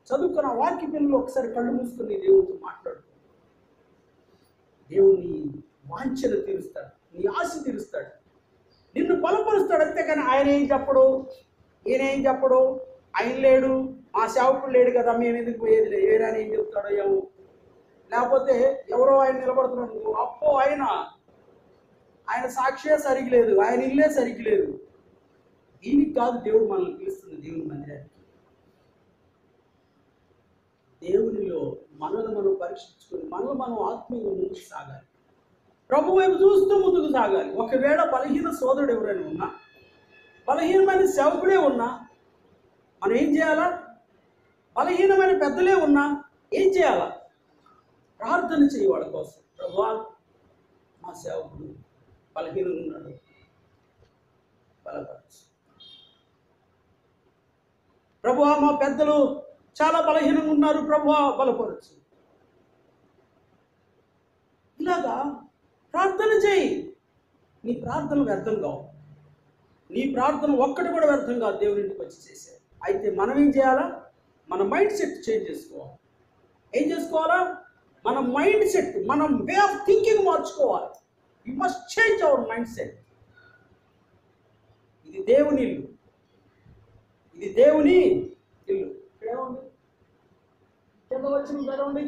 S1: చదువుకున్న వాక్య పిల్లలు ఒకసారి కళ్ళు మూసుకుని దేవునితో మాట్లాడు. దేవుని వాంఛను తీరుస్తాడు, నీ ఆశ తీరుస్తాడు, నిన్ను బలపరుస్తాడు. అంతేకాని ఆయన ఏం చెప్పడు, ఈయన ఏం చెప్పడు, ఆయన లేడు, మా సేవకుడు లేడు కదా, మేము ఎందుకు పోయేది లేదు, ఏరా ఏం చెప్తాడో ఏమో, లేకపోతే ఎవరో ఆయన నిలబడుతున్నాడు, అప్పో ఆయన సాక్షే సరిగి లేదు, ఆయన ఇల్లే సరిగి లేదు. దీనికి కాదు దేవుడు మనల్ని పిలుస్తుంది దేవుని మందిరానికి. దేవునిలో మనల్ని మనం పరీక్షించుకొని మనల్ని మనం ఆత్మీయంగా ముందుకు సాగాలి. ప్రభు వైపు చూస్తూ ముందుకు సాగాలి. ఒకవేళ బలహీన సోదరుడు ఎవరైనా ఉన్నా, బలహీనమైన సేవకుడే ఉన్నా మనం ఏం చేయాలా? బలహీనమైన పెద్దలే ఉన్నా ఏం చేయాలా? ప్రార్థన చేయి వాళ్ళ కోసం. ప్రభువా, మా సేవకుడు బలహీనంగా ఉన్నాడు, బలపరచు. ప్రభువా, మా పెద్దలు చాలా బలహీనంగా ఉన్నారు, ప్రభువా బలపరచు. ఇలాగా ప్రార్థన చేయి. నీ ప్రార్థన వ్యర్థం కావు. నీ ప్రార్థన ఒక్కటి కూడా వ్యర్థం కాదు దేవుని ఇంటికి వచ్చి చేసే. అయితే మనం ఏం చేయాలా? మన మైండ్ సెట్ చేంజ్ చేసుకోవాలి. ఏం చేసుకోవాలా? మన మైండ్ సెట్, మనం వే ఆఫ్ థింకింగ్ మార్చుకోవాలి. You must change our mind set. ఇది దేవుని ఇల్లు, ఇది దేవుని ఇల్లు. ఇక్కడేముంది? కింద వచ్చిన చదవండి.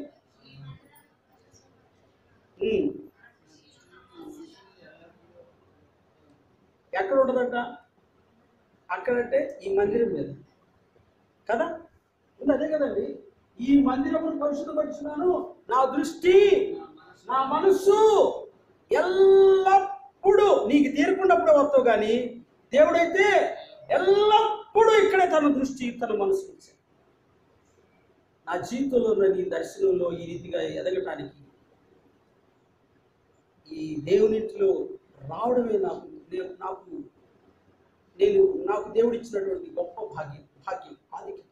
S1: ఎక్కడ ఉంటుందంట? అక్కడంటే ఈ మందిరం మీద కదా ఉంది. అదే కదండి, ఈ మందిరమును పరిశుద్ధపరిచినాను, నా దృష్టి నా మనస్సు ఎల్లప్పుడూ నీకు తీరకుండాప్పుడే వస్తావు. కానీ దేవుడైతే ఎల్లప్పుడూ ఇక్కడే తన దృష్టి తన మనసు ఉంచాడు. నా జీవితంలో నీ దర్శనంలో ఈ రీతిగా ఎదగటానికి ఈ దేవునింటిలో రావడమే నాకు దేవుడు ఇచ్చినటువంటి గొప్ప భాగ్యం. ఆదికి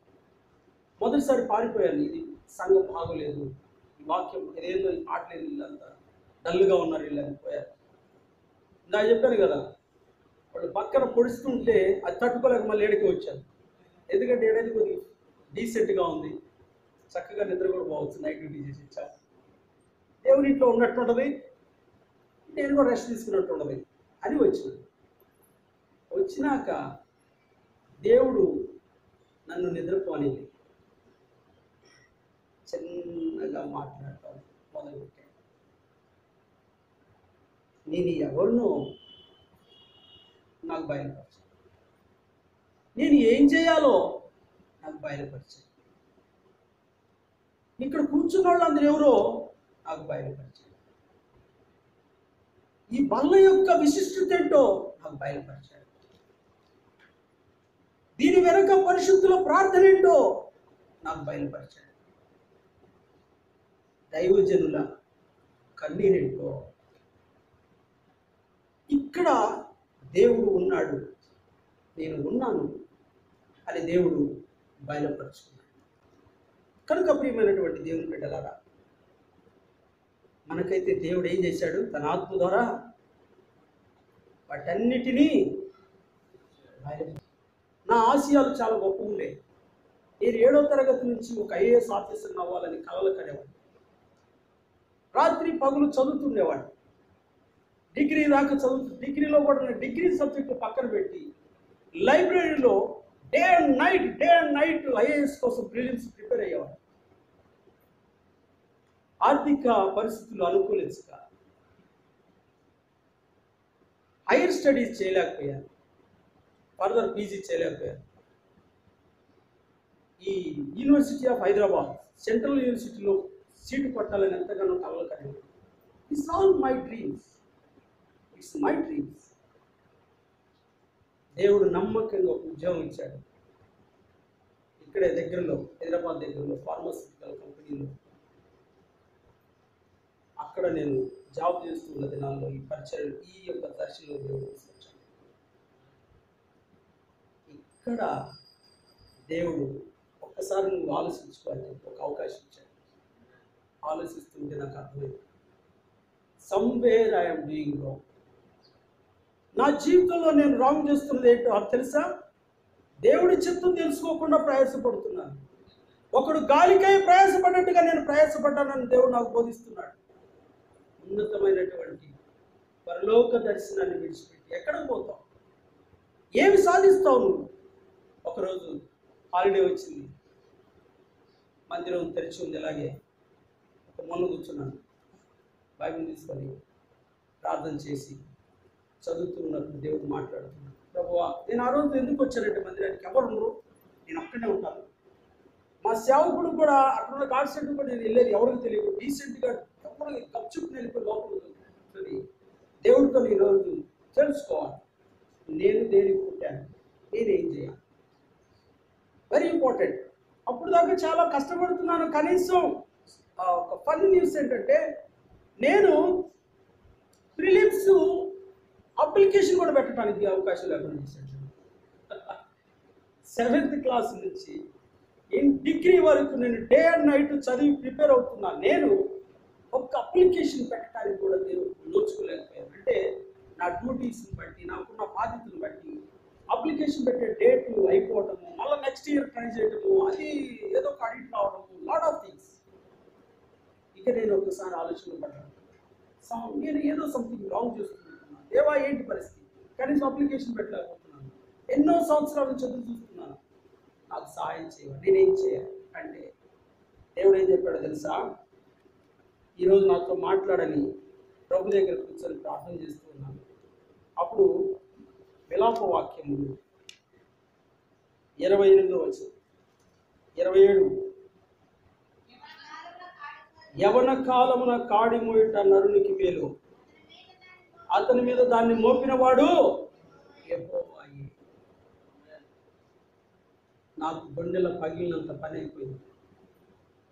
S1: మొదటిసారి పారిపోయాను. ఇది సంఘం బాగోలేదు, ఈ వాక్యం ఏదేదో ఆటలేదు, వీళ్ళంతా డల్గా ఉన్నారు, వీళ్ళని పోయారు. ఇందాక చెప్పాను కదా, వాళ్ళు పక్కన పొడుస్తుంటే అది తట్టుకోలేక మళ్ళీ ఏడికి వచ్చాను. ఎందుకంటే ఏడైతే కొద్దిగా డీసెంట్గా ఉంది, చక్కగా నిద్ర కూడా పోవచ్చు, నైట్ డ్యూటీ చేసి ఇచ్చాను. దేవుని ఇంట్లో ఉన్నట్టు ఉంటుంది, నేను కూడా రెస్ట్ తీసుకున్నట్టు ఉండదు అని వచ్చినాక దేవుడు నన్ను నిద్రపోని చిన్నగా మాట్లాడటం మొదలుపెట్టాను. నేను ఎవరినో నాకు బయలుపరచాను, నేను ఏం చేయాలో నాకు బయలుపరిచాను, ఇక్కడ కూర్చున్న వాళ్ళందరూ ఎవరో నాకు బయలుపరిచారు, ఈ బల్ల యొక్క విశిష్టత ఏంటో నాకు బయలుపరిచాడు, దీని వెనక పరిశుద్ధుల ప్రార్థన ఏంటో నాకు బయలుపరిచాడు, దైవజనుల కన్నీరేంటో, ఇక్కడ దేవుడు ఉన్నాడు, నేను ఉన్నాను అని దేవుడు బయలుపరుచుకున్నాడు. కనుక ప్రియమైనటువంటి దేవుని బిడ్డలారా, మనకైతే దేవుడు ఏం చేశాడు? తన ఆత్మ ద్వారా వాటన్నిటినీ బయలుపరిచాడు. నా ఆశయాలు చాలా గొప్ప ఉండే. నేను 7వ తరగతి నుంచి ఒక ఐఏఎస్ ఆఫీసర్ అవ్వాలని కలలు కనేవాడు. రాత్రి పగులు చదువుతుండేవాడు. డిగ్రీ దాకా డిగ్రీలో కూడా డిగ్రీ సబ్జెక్టు పక్కన పెట్టి లైబ్రరీలో డే అండ్ నైట్ ఐఏఎస్ కోసం ప్రిలిమ్స్ ప్రిపేర్ అయ్యేవాడు. ఆర్థిక పరిస్థితులు అనుకూలించక హైయర్ స్టడీస్ చేయలేకపోయాను, ఫర్దర్ పీజీ చేయలేకపోయాను. ఈ యూనివర్సిటీ ఆఫ్ హైదరాబాద్ సెంట్రల్ యూనివర్సిటీలో సీటు పట్టాలని ఎంతగానో కలలు కలిగాను. It's all my dreams, it's my dreams. దేవుడు నమ్మకంగా ఒక ఉద్యోగం ఇచ్చాడు. ఇక్కడే దగ్గరలో, హైదరాబాద్ దగ్గరలో ఫార్మాస్యూటికల్ కంపెనీలో. అక్కడ నేను జాబ్ చేస్తున్న దినాల్లో ఈ పరిచయం, ఈ యొక్క దర్శనంలో దేవుడు తీసుకొచ్చాడు. ఇక్కడ దేవుడు ఒక్కసారి నువ్వు ఆలోచించుకోవాలి ఒక అవకాశం ఇచ్చాడు. ఆలోచిస్తుంటే నాకు అర్థమైంది, సమ్వేర్ ఐఎమ్ డూయింగ్ రాంగ్. నా జీవితంలో నేను రాంగ్ చేస్తున్నది ఏంటో అది తెలుసా? దేవుడి చిత్తం తెలుసుకోకుండా ప్రయాసపడుతున్నాను. ఒకడు గాలికై ప్రయాసపడినట్టుగా నేను ప్రయాసపడ్డానని దేవుడు నాకు బోధిస్తున్నాడు. ఉన్నతమైనటువంటి పరలోక దర్శనాన్ని విడిచిపెట్టి ఎక్కడికి పోతావు? ఏమి సాధిస్తావు నువ్వు? ఒకరోజు హాలిడే వచ్చింది, మందిరం తెరిచి ఉంది. అలాగే ఒక మొన్న కూర్చున్నాను, బైబిల్ తీసుకొని ప్రార్థన చేసి చదువుతూ ఉన్నప్పుడు దేవుడు మాట్లాడుతున్నాడు. ప్రభువా, నేను ఆ రోజు ఎందుకు వచ్చానంటే మందిరానికి ఎవరు ఉండరు, నేను అక్కడే ఉంటాను. మా సేవకుడు కూడా అక్కడ గాడ్ సెంటర్ కూడా నేను వెళ్ళేది ఎవరికి తెలియదు. డీసెంట్గా ఎవరికి గప్చుకుని వెళ్ళిపోయి లోపల కూర్చొని ఈరోజు తెలుసుకోవాలి, నేను దేనికి పుట్టాను, నేనేం చేయాలి. Very important. అప్పుడు దాకా చాలా కష్టపడుతున్నాను. కనీసం ఒక ఫన్నీ న్యూస్ ఏంటంటే, నేను ప్రిలిమ్స్ అప్లికేషన్ కూడా పెట్టడానికి అవకాశం లేకుండా చేశాను. 7th క్లాస్ నుంచి డిగ్రీ వరకు నేను డే అండ్ నైట్ చదివి ప్రిపేర్ అవుతున్నాను. నేను ఒక అప్లికేషన్ పెట్టడానికి కూడా నేను నోచుకోలేకపోయాను. అంటే నా డ్యూటీస్ని బట్టి, నాకున్న బాధ్యతను బట్టి అప్లికేషన్ పెట్టే డేట్ అయిపోవటము, మళ్ళీ నెక్స్ట్ ఇయర్ ట్రై చేయటము, అది ఏదో ఒక అడిట్ రావడము, లాట్ ఆఫ్ థింగ్స్. ఇక నేను ఒకసారి ఆలోచన పడ్డాను, నేను ఏదో సంథింగ్ రాంగ్ చేస్తున్నాను, దేవా ఏంటి పరిస్థితి, కనీసం అప్లికేషన్ పెట్టలేకపోతున్నాను, ఎన్నో సంవత్సరాల నుంచి చదువు చూస్తున్నాను, నాకు సహాయం చేయాలి, నేనేం చేయాలి అంటే దేవుడు ఏం చెప్పాడో తెలుసా? ఈరోజు నాతో మాట్లాడని ప్రభు దగ్గర కూర్చొని ప్రార్థన చేస్తూ ఉన్నాను. అప్పుడు విలాప వాక్యములు 28 27, యవన కాలమున కాడి మోయుట నరునికి మేలు, అతని మీద దాన్ని మోపినవాడు యెహోవాయే. నాకు గుండెల పగిలినంత పని అయిపోయింది.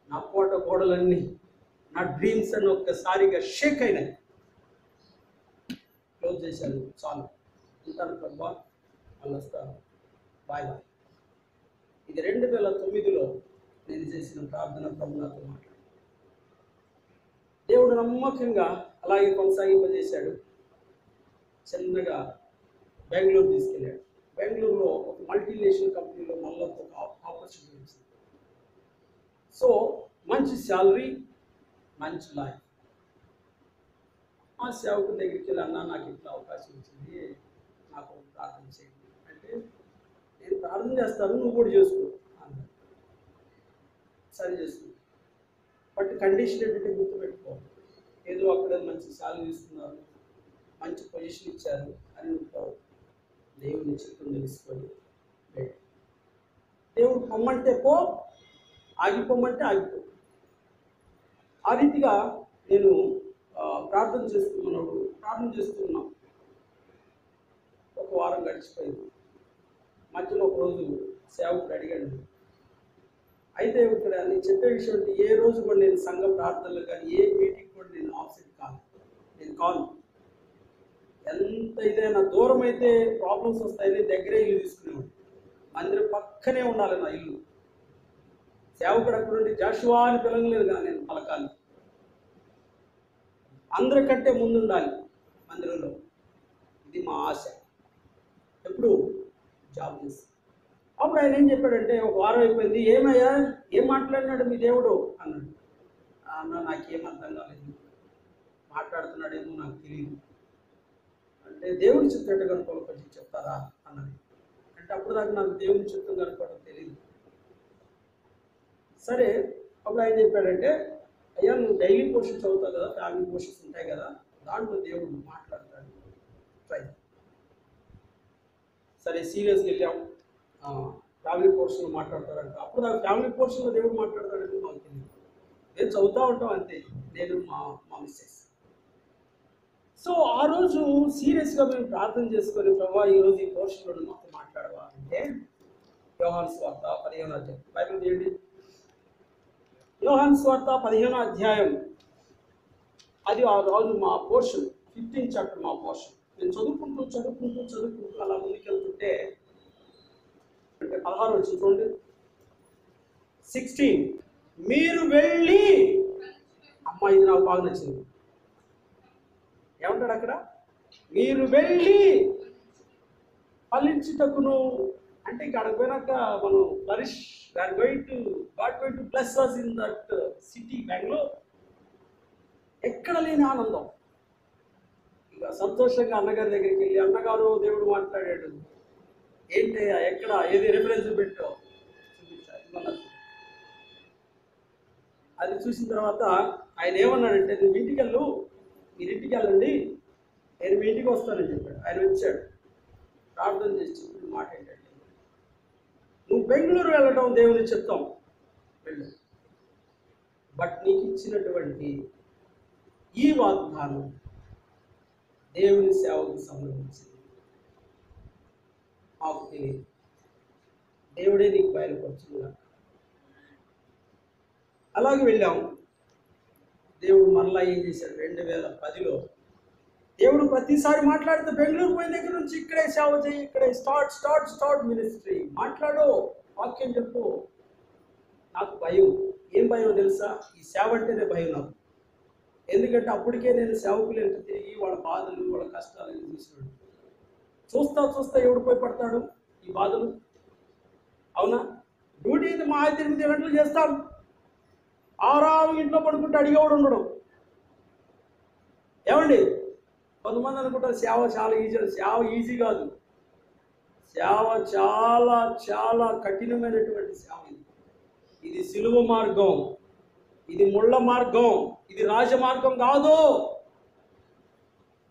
S1: నా కోట గోడలన్నీ, నా డ్రీమ్స్ అని ఒక్కసారిగా షేక్ అయినాయి. క్లోజ్ చేశాను, చాలు, ఉంటాను ప్రభా, మళ్ళీ వస్తాను, బాయ్ బాయ్. ఇది 2009లో నేను చేసిన ప్రార్థన. ప్రభు నాతో మాట్లాడు. దేవుడు నమ్మకంగా అలాగే కొనసాగింపజేశాడు. చిన్నగా బెంగళూరు తీసుకెళ్ళాడు. బెంగళూరులో ఒక మల్టీనేషనల్ కంపెనీలో మళ్ళీ ఒక ఆపర్చునిటీ వచ్చింది. సో మంచి శాలరీ, మంచి లైఫ్. ఆ సేవకుని దగ్గరికి వెళ్ళి, అన్నా నాకు ఇట్లా అవకాశం వచ్చింది, నాకు ప్రార్థన చేయండి అంటే, నేను ప్రార్థన చేస్తాను, నువ్వు కూడా చేసుకో అన్నాడు. సరి చేసుకో, బట్ కండిషన్ ఏంటంటే గుర్తుపెట్టుకో, ఏదో అక్కడ మంచి శాలరీ ఇస్తున్నారు, మంచి పొజిషన్ ఇచ్చారు అని ఉంటావు. దేవుని చిత్తం తెలుసుకొని దేవుడు పొమ్మంటే పో, ఆగిపోమ్మంటే ఆగిపో. ఆ రీతిగా నేను ప్రార్థన చేస్తున్నాం. ఒక వారం గడిచిపోయింది. మధ్యలో ఒక రోజు సేవకుడు అడిగాడు, అయితే ఇక్కడ నేను చెప్పే విషయం అంటే, ఏ రోజు కూడా నేను సంఘ ప్రార్థనలు కానీ ఏ మీటింగ్ కూడా నేను ఆబ్సెంట్ కాను, నేను కాను. ఎంత ఇదైనా దూరం అయితే ప్రాబ్లమ్స్ వస్తాయని దగ్గరే ఇల్లు తీసుకునేవాడు. మందిరం పక్కనే ఉండాలి నా ఇల్లు. సేవకుడు అక్కడ ఉండి జాషువా అని పిలవలేదు కానీ నేను పలకాలి, అందరికంటే ముందు ఉండాలి మందిరంలో. ఇది మా ఆశ. ఎప్పుడు జాబ్ చేసి అప్పుడు ఆయన ఏం చెప్పాడంటే, ఒక వారం అయిపోయింది, ఏమయ్యా ఏం మాట్లాడినాడు మీ దేవుడు అన్నాడు. అన్న నాకేం అర్థం కాలేదు, మాట్లాడుతున్నాడేమో నాకు తెలియదు అంటే, దేవుడి చిత్తం ఎట్ట కనుక్కోవాలి కొంచెం చెప్తారా అన్నది. అంటే అప్పుడు దాకా నాకు దేవుడి చిత్తం కనుక్కోవడం తెలియదు. సరే, అప్పుడు ఆయన చెప్పాడంటే, అయ్యా నువ్వు డైలీ పోర్షన్స్ చదువుతావు కదా, ఫ్యామిలీ పోర్షన్స్ ఉంటాయి కదా, దాంట్లో దేవుడు మాట్లాడతాడు, ట్రై. సరే సీరియస్గా వెళ్ళాం. ఫ్యామిలీ పోర్షన్లో మాట్లాడతారంట. అప్పుడు దాకా ఫ్యామిలీ పోర్షన్లో దేవుడు మాట్లాడతాడంటే మాకు తెలియదు. నేను చదువుతూ ఉంటాం అంతే, నేను మా మిస్సెస్. సో ఆ రోజు సీరియస్గా మేము ప్రార్థన చేసుకొని, ప్రభా ఈరోజు ఈ పోర్షన్లో మాతో మాట్లాడవా అంటే, యోహాను సువార్త 15వ అధ్యాయం బైబిల్ తీయండి. యోహాను సువార్త 15వ అధ్యాయం, అది ఆ రోజు మా పోర్షన్, 15th చాప్టర్ మా పోర్షన్. నేను చదువుకుంటూ అలా ముందుకెళ్తుంటే, అంటే 16 వచ్చి చూడండి, 16, మీరు వెళ్ళి, అమ్మ ఇది నాకు బాగా నచ్చింది. ఏమంటాడు అక్కడ? మీరు వెళ్ళి ఫలించుటకును, అంటే ఇక్కడ పోయినాక మనం flourish, God going to bless us in that city Bengaluru. ఎక్కడ లేని ఆనందం. ఇక సంతోషంగా అన్నగారి దగ్గరికి వెళ్ళి, అన్నగారు దేవుడు మాట్లాడాడు, ఏంటయ్యా ఎక్కడ, ఏది రిఫరెన్స్ పెట్టావు చూపించాలి. అది చూసిన తర్వాత ఆయన ఏమన్నాడంటే, నువ్వు ఇంటికి వెళ్ళు, మీరు ఇంటికి వెళ్ళండి, నేను మీ ఇంటికి వస్తానని చెప్పాడు. ఆయన వచ్చాడు, ప్రార్థన చేసి చెప్పిన మాట ఏంటంటే, నువ్వు బెంగళూరు వెళ్ళడం దేవుని చిత్తం, వెళ్ళు, బట్ నీకు ఇచ్చినటువంటి ఈ వాగ్దానం దేవుని సేవకు సంబంధించింది మాకు తెలియదు. దేవుడే నీకు బయలుపరచుగా. అలాగే వెళ్ళాము. దేవుడు మరలా ఏం చేశాడు? 2010లో దేవుడు ప్రతిసారి మాట్లాడితే బెంగళూరు పోయిన దగ్గర నుంచి ఇక్కడే సేవ చేయి, ఇక్కడే స్టార్ట్ మినిస్ట్రీ, మాట్లాడు, వాక్యం చెప్పు. నాకు భయం. ఏం భయం తెలుసా? ఈ సేవ అంటేనే భయం నాకు. ఎందుకంటే అప్పటికే నేను సేవకులు ఎంత తిరిగి వాళ్ళ బాధలు వాళ్ళ కష్టాలు చూసినాడు. చూస్తా ఎవడు పోయి పడతాడు ఈ బాధలు? అవునా? డ్యూటీ మా 8 గంటలు చేస్తాం, ఆరాము ఇంట్లో పడుకుంటే అడిగేవాడు ఉండడు. ఏమండి, కొంతమంది అనుకుంటారు సేవ చాలా ఈజీ. సేవ ఈజీ కాదు. సేవ చాలా చాలా కఠినమైనటువంటి సేవ. ఇది సిలువ మార్గం, ఇది ముళ్ళ మార్గం, ఇది రాజమార్గం కాదు.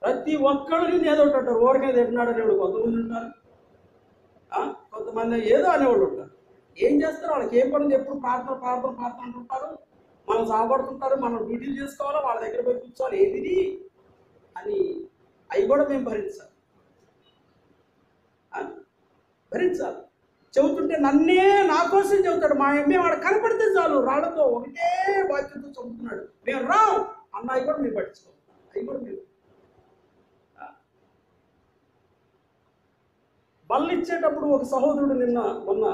S1: ప్రతి ఒక్కడిని ఏదో ఉంటారు. ఊరికే తింటున్నాడు అనేవాడు కొంతమంది ఉంటారు, కొంతమంది ఏదో అనేవాళ్ళు ఉంటారు. ఏం చేస్తారు? వాళ్ళకి ఏం పని? ఎప్పుడు ప్రార్థన అంటుంటారు. మనం సాగొడుతుంటారు, మనం డ్యూటీలు చేసుకోవాలా, వాళ్ళ దగ్గర పోయి కూర్చోవాలి, ఏది అని. అవి కూడా మేము భరించాలి. చెబుతుంటే నన్నే నా కోసం చెబుతాడు. మా అమ్మే వాడు కనపడితే చాలు రాళ్లతో ఒకటే వాక్యంతో చదువుతున్నాడు. మేము రాం అన్న అవి కూడా మేము పట్టించుకోం. అవి కూడా మేము బళ్ళు ఇచ్చేటప్పుడు ఒక సహోదరుడు మొన్న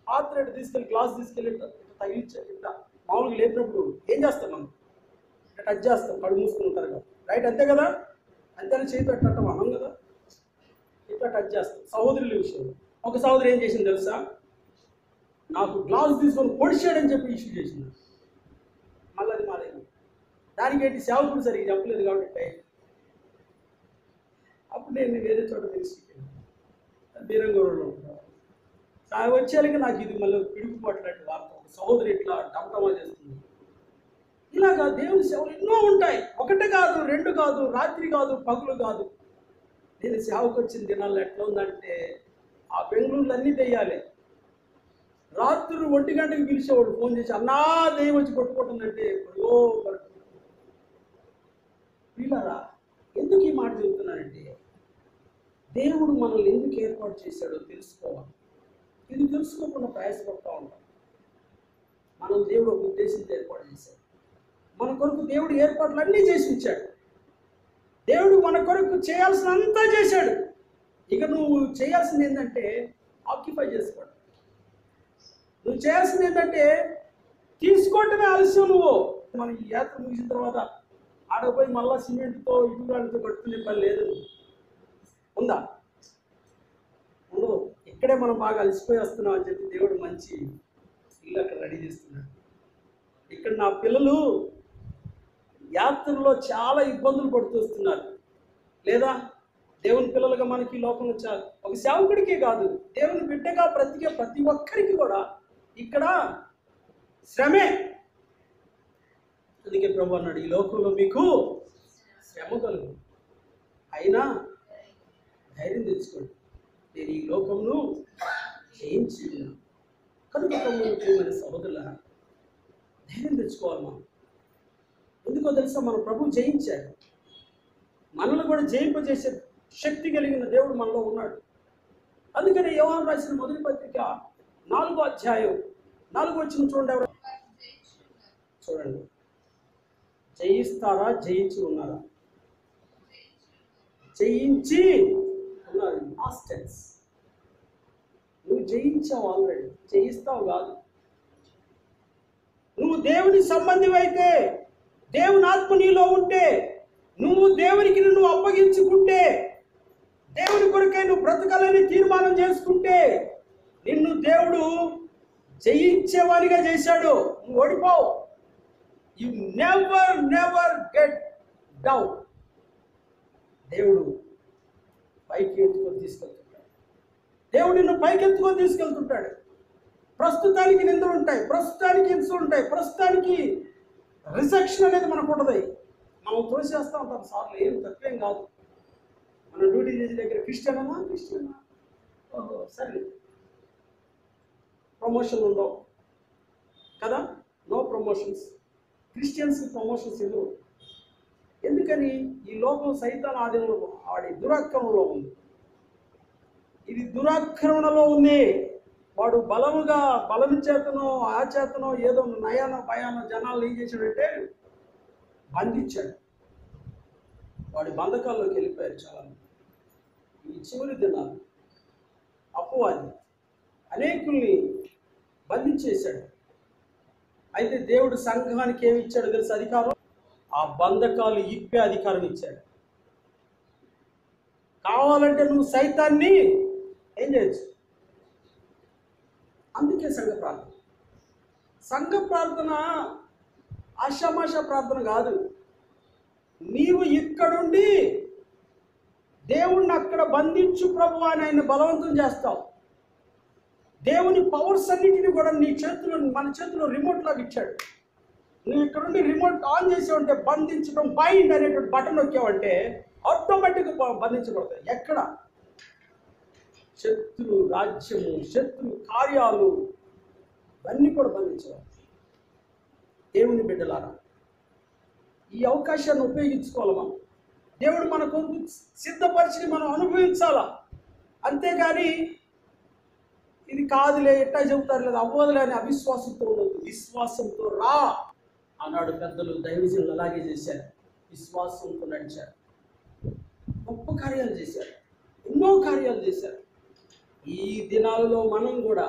S1: ఆత్రేట్ తీసుకెళ్ళి గ్లాస్ తీసుకెళ్ళి తగిలిచ్చాడు. ఇట్లా మామూలుగా లేపినప్పుడు ఏం చేస్తాం మనం? టచ్ చేస్తాం, కళ్ళు మూసుకుని ఉంటారు కదా, రైట్? అంతే కదా? అంతేనా? చేయి పెట్టడం అనం కదా, ఇట్లా టచ్ చేస్తాం. సహోదరుల విషయంలో ఒక సహోదరు ఏం చేసింది తెలుసా? నాకు గ్లాస్ తీసుకొని పొడిచాడని చెప్పి ఇష్యూ చేసింది. మళ్ళీ అది మా దగ్గర. దానికేంటి? సేవకుడు సరిగ్గా చెప్పలేదు కాబట్టి అప్పుడు నేను వేరే చోట తెలిసి బీరంగూరులో ఉంటాను. వచ్చేళ్ళకి నాకు ఇది మళ్ళీ పిడుపు పట్టినట్టు వార్త. ఒక సహోదరు ఇట్లా డమటమా చేస్తుంది. ఇలాగా దేవుని సేవలు ఎన్నో ఉంటాయి. ఒకటి కాదు, 2 కాదు, రాత్రి కాదు, పగులు కాదు. నేను సేవకు వచ్చిన దినాల్లో ఎట్లా ఉందంటే, ఆ బెంగళూరులో అన్నీ దెయ్యాలే. రాత్రి 1 గంటకి పిలిచేవాడు ఫోన్ చేసి, అన్నా దెయ్యం వచ్చి కొట్టుకుంటుందంటే వీళ్ళరా. ఎందుకు ఈ మాట చెబుతున్నానంటే, దేవుడు మనల్ని ఎందుకు ఏర్పాటు చేశాడో తెలుసుకోవాలి. ఇది తెలుసుకోకుండా ప్రయాసపడుతూ ఉంటాం. మనం దేవుడు ఒక ఉద్దేశంతో ఏర్పాటు చేశాడు. మన కొరకు దేవుడు ఏర్పాట్లు అన్నీ చేసి ఉంచాడు. దేవుడు మన కొరకు చేయాల్సినంతా చేశాడు. ఇక నువ్వు చేయాల్సింది ఏంటంటే ఆక్యుపై చేసుకోవడం. నువ్వు చేయాల్సింది ఏంటంటే తీసుకోవటమే ఆలస్యం. నువ్వు మన ఈ యాత్ర ముగిసిన తర్వాత ఆడపోయి మళ్ళా సిమెంట్తో ఇటురాలతో కట్టుకునే పని లేదు. ఉందా? ఉండదు. ఇక్కడే మనం బాగా అలసిపోయి వస్తున్నాం అని చెప్పి దేవుడు మంచి ఇల్లు అక్కడ రెడీ చేస్తున్నాడు. ఇక్కడ నా పిల్లలు యాత్రలో చాలా ఇబ్బందులు పడుతూ వస్తున్నారు. లేదా దేవుని పిల్లలుగా మనకి లోపం వచ్చారు. ఒక సేవకుడికే కాదు, దేవుని బిడ్డగా బ్రతికే ప్రతి ఒక్కరికి కూడా ఇక్కడ శ్రమే. అందుకే ప్రభు అన్నాడు, ఈ లోకంలో మీకు శ్రమ కలుగు, అయినా ధైర్యం తెచ్చుకోండి, నేను ఈ లోకంను జయించి ఉన్నాను. కనుక ప్రియమైన సహోదరుల, ధైర్యం తెచ్చుకోవాలి మనం. ఎందుకో తెలుసా? మన ప్రభు జయించాడు. మనల్ని కూడా జయింపజేసే శక్తి కలిగిన దేవుడు మనలో ఉన్నాడు. అందుకని యోహాను రాసిన మొదటి పత్రిక 4వ అధ్యాయం 4వ వచనం చూడండి. ఎవరు చూడండి, జయిస్తారా? జయించి ఉన్నారా? జయించి ఉన్నారు. Past tense. నువ్వు జయించావు ఆల్రెడీ, జయిస్తావు కాదు. నువ్వు దేవుని సంబంధివైతే, దేవుని ఆత్మ నీలో ఉంటే, నువ్వు దేవునికి నువ్వు అప్పగించుకుంటే, దేవుని కొరకై నువ్వు బ్రతకాలని తీర్మానం చేసుకుంటే, నిన్ను దేవుడు జయించేవానిగా చేశాడు. నువ్వు ఓడిపోవు. You never get down. దేవుడు పైకి ఎత్తుకొని తీసుకెళ్తుంటాడు. దేవుడు నిన్ను పైకి ఎత్తుకొని తీసుకెళ్తుంటాడు. ప్రస్తుతానికి నిందలు ఉంటాయి, ప్రస్తుతానికి హింసలు ఉంటాయి, ప్రస్తుతానికి రిజెక్షన్ అనేది మనకు ఉంటుంది. మనం తోసేస్తూ ఉంటాం సార్లు. ఏం తప్పేం కాదు. మనం డ్యూటీ చేసే దగ్గర క్రిస్టియనా ఓహో సరే, ప్రమోషన్ ఉండవు కదా, నో ప్రమోషన్స్. క్రిస్టియన్స్ ప్రమోషన్స్ ఇవ్వరు. ఎందుకని? ఈ లోకం సైతాన్ ఆధీనంలో, వాడి దురాక్రమణలో ఉంది. ఇది దురాక్రమణలో ఉంది. వాడు బలం చేతనో ఆ చేతనో ఏదో నయానో భయానో జనాలు ఏం చేశాడంటే బంధించాడు. వాడి బంధకాల్లోకి వెళ్ళిపోయారు చాలా. ఈ చివరి దినాలు అపవాది అనేకుల్ని బంధించేశాడు. అయితే దేవుడు సంఘానికి ఏమి ఇచ్చాడు తెలుసు? అధికారం. ఆ బంధకాలు ఇప్పే అధికారం ఇచ్చాడు. కావాలంటే నువ్వు సైతాన్ని ఏం చేయొచ్చు. అందుకే సంఘ ప్రార్థన ఆషామాష ప్రార్థన కాదు. నీవు ఇక్కడుండి దేవుణ్ణి అక్కడ బంధించు ప్రభు అని ఆయన బలవంతం చేస్తావు. దేవుని పవర్స్ అన్నిటిని కూడా మన చేతిలో రిమోట్ లాగా ఇచ్చాడు. నువ్వు ఇక్కడుండి రిమోట్ ఆన్ చేసావంటే బంధించడం, బైండ్ అనేటువంటి బటన్ నొక్కావంటే ఆటోమేటిక్గా బంధించబడతాయి. ఎక్కడ? శత్రు రాజ్యము, శత్రు కార్యాలు ఇవన్నీ కూడా బంధించడం. దేవుని బిడ్డలారా, ఈ అవకాశాన్ని ఉపయోగించుకోవాలి. మనం దేవుడు మన కొరకు సిద్ధపరిచి మనం అనుభవించాలా. అంతేగాని ఇది కాదులే, ఎట్టా చెబుతారు లేదా అవ్వదులే అని అవిశ్వాసంతో ఉండదు. విశ్వాసంతో రా అన్నాడు పెద్దలు, దైవజనులు అలాగే చేశారు. విశ్వాసంతో నడిచారు, గొప్ప కార్యాలు చేశారు, ఎన్నో కార్యాలు చేశారు. ఈ దినాలలో మనం కూడా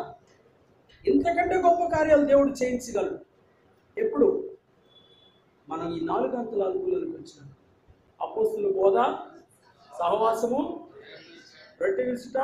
S1: ఇంతకంటే గొప్ప కార్యాలు దేవుడు చేయించగలడు. ఎప్పుడు? మనం ఈ 4 అంతల అనుకూలానికి వచ్చినాం. అపోస్తుల బోధ, సహవాసము, రొట్టె విరుచుట,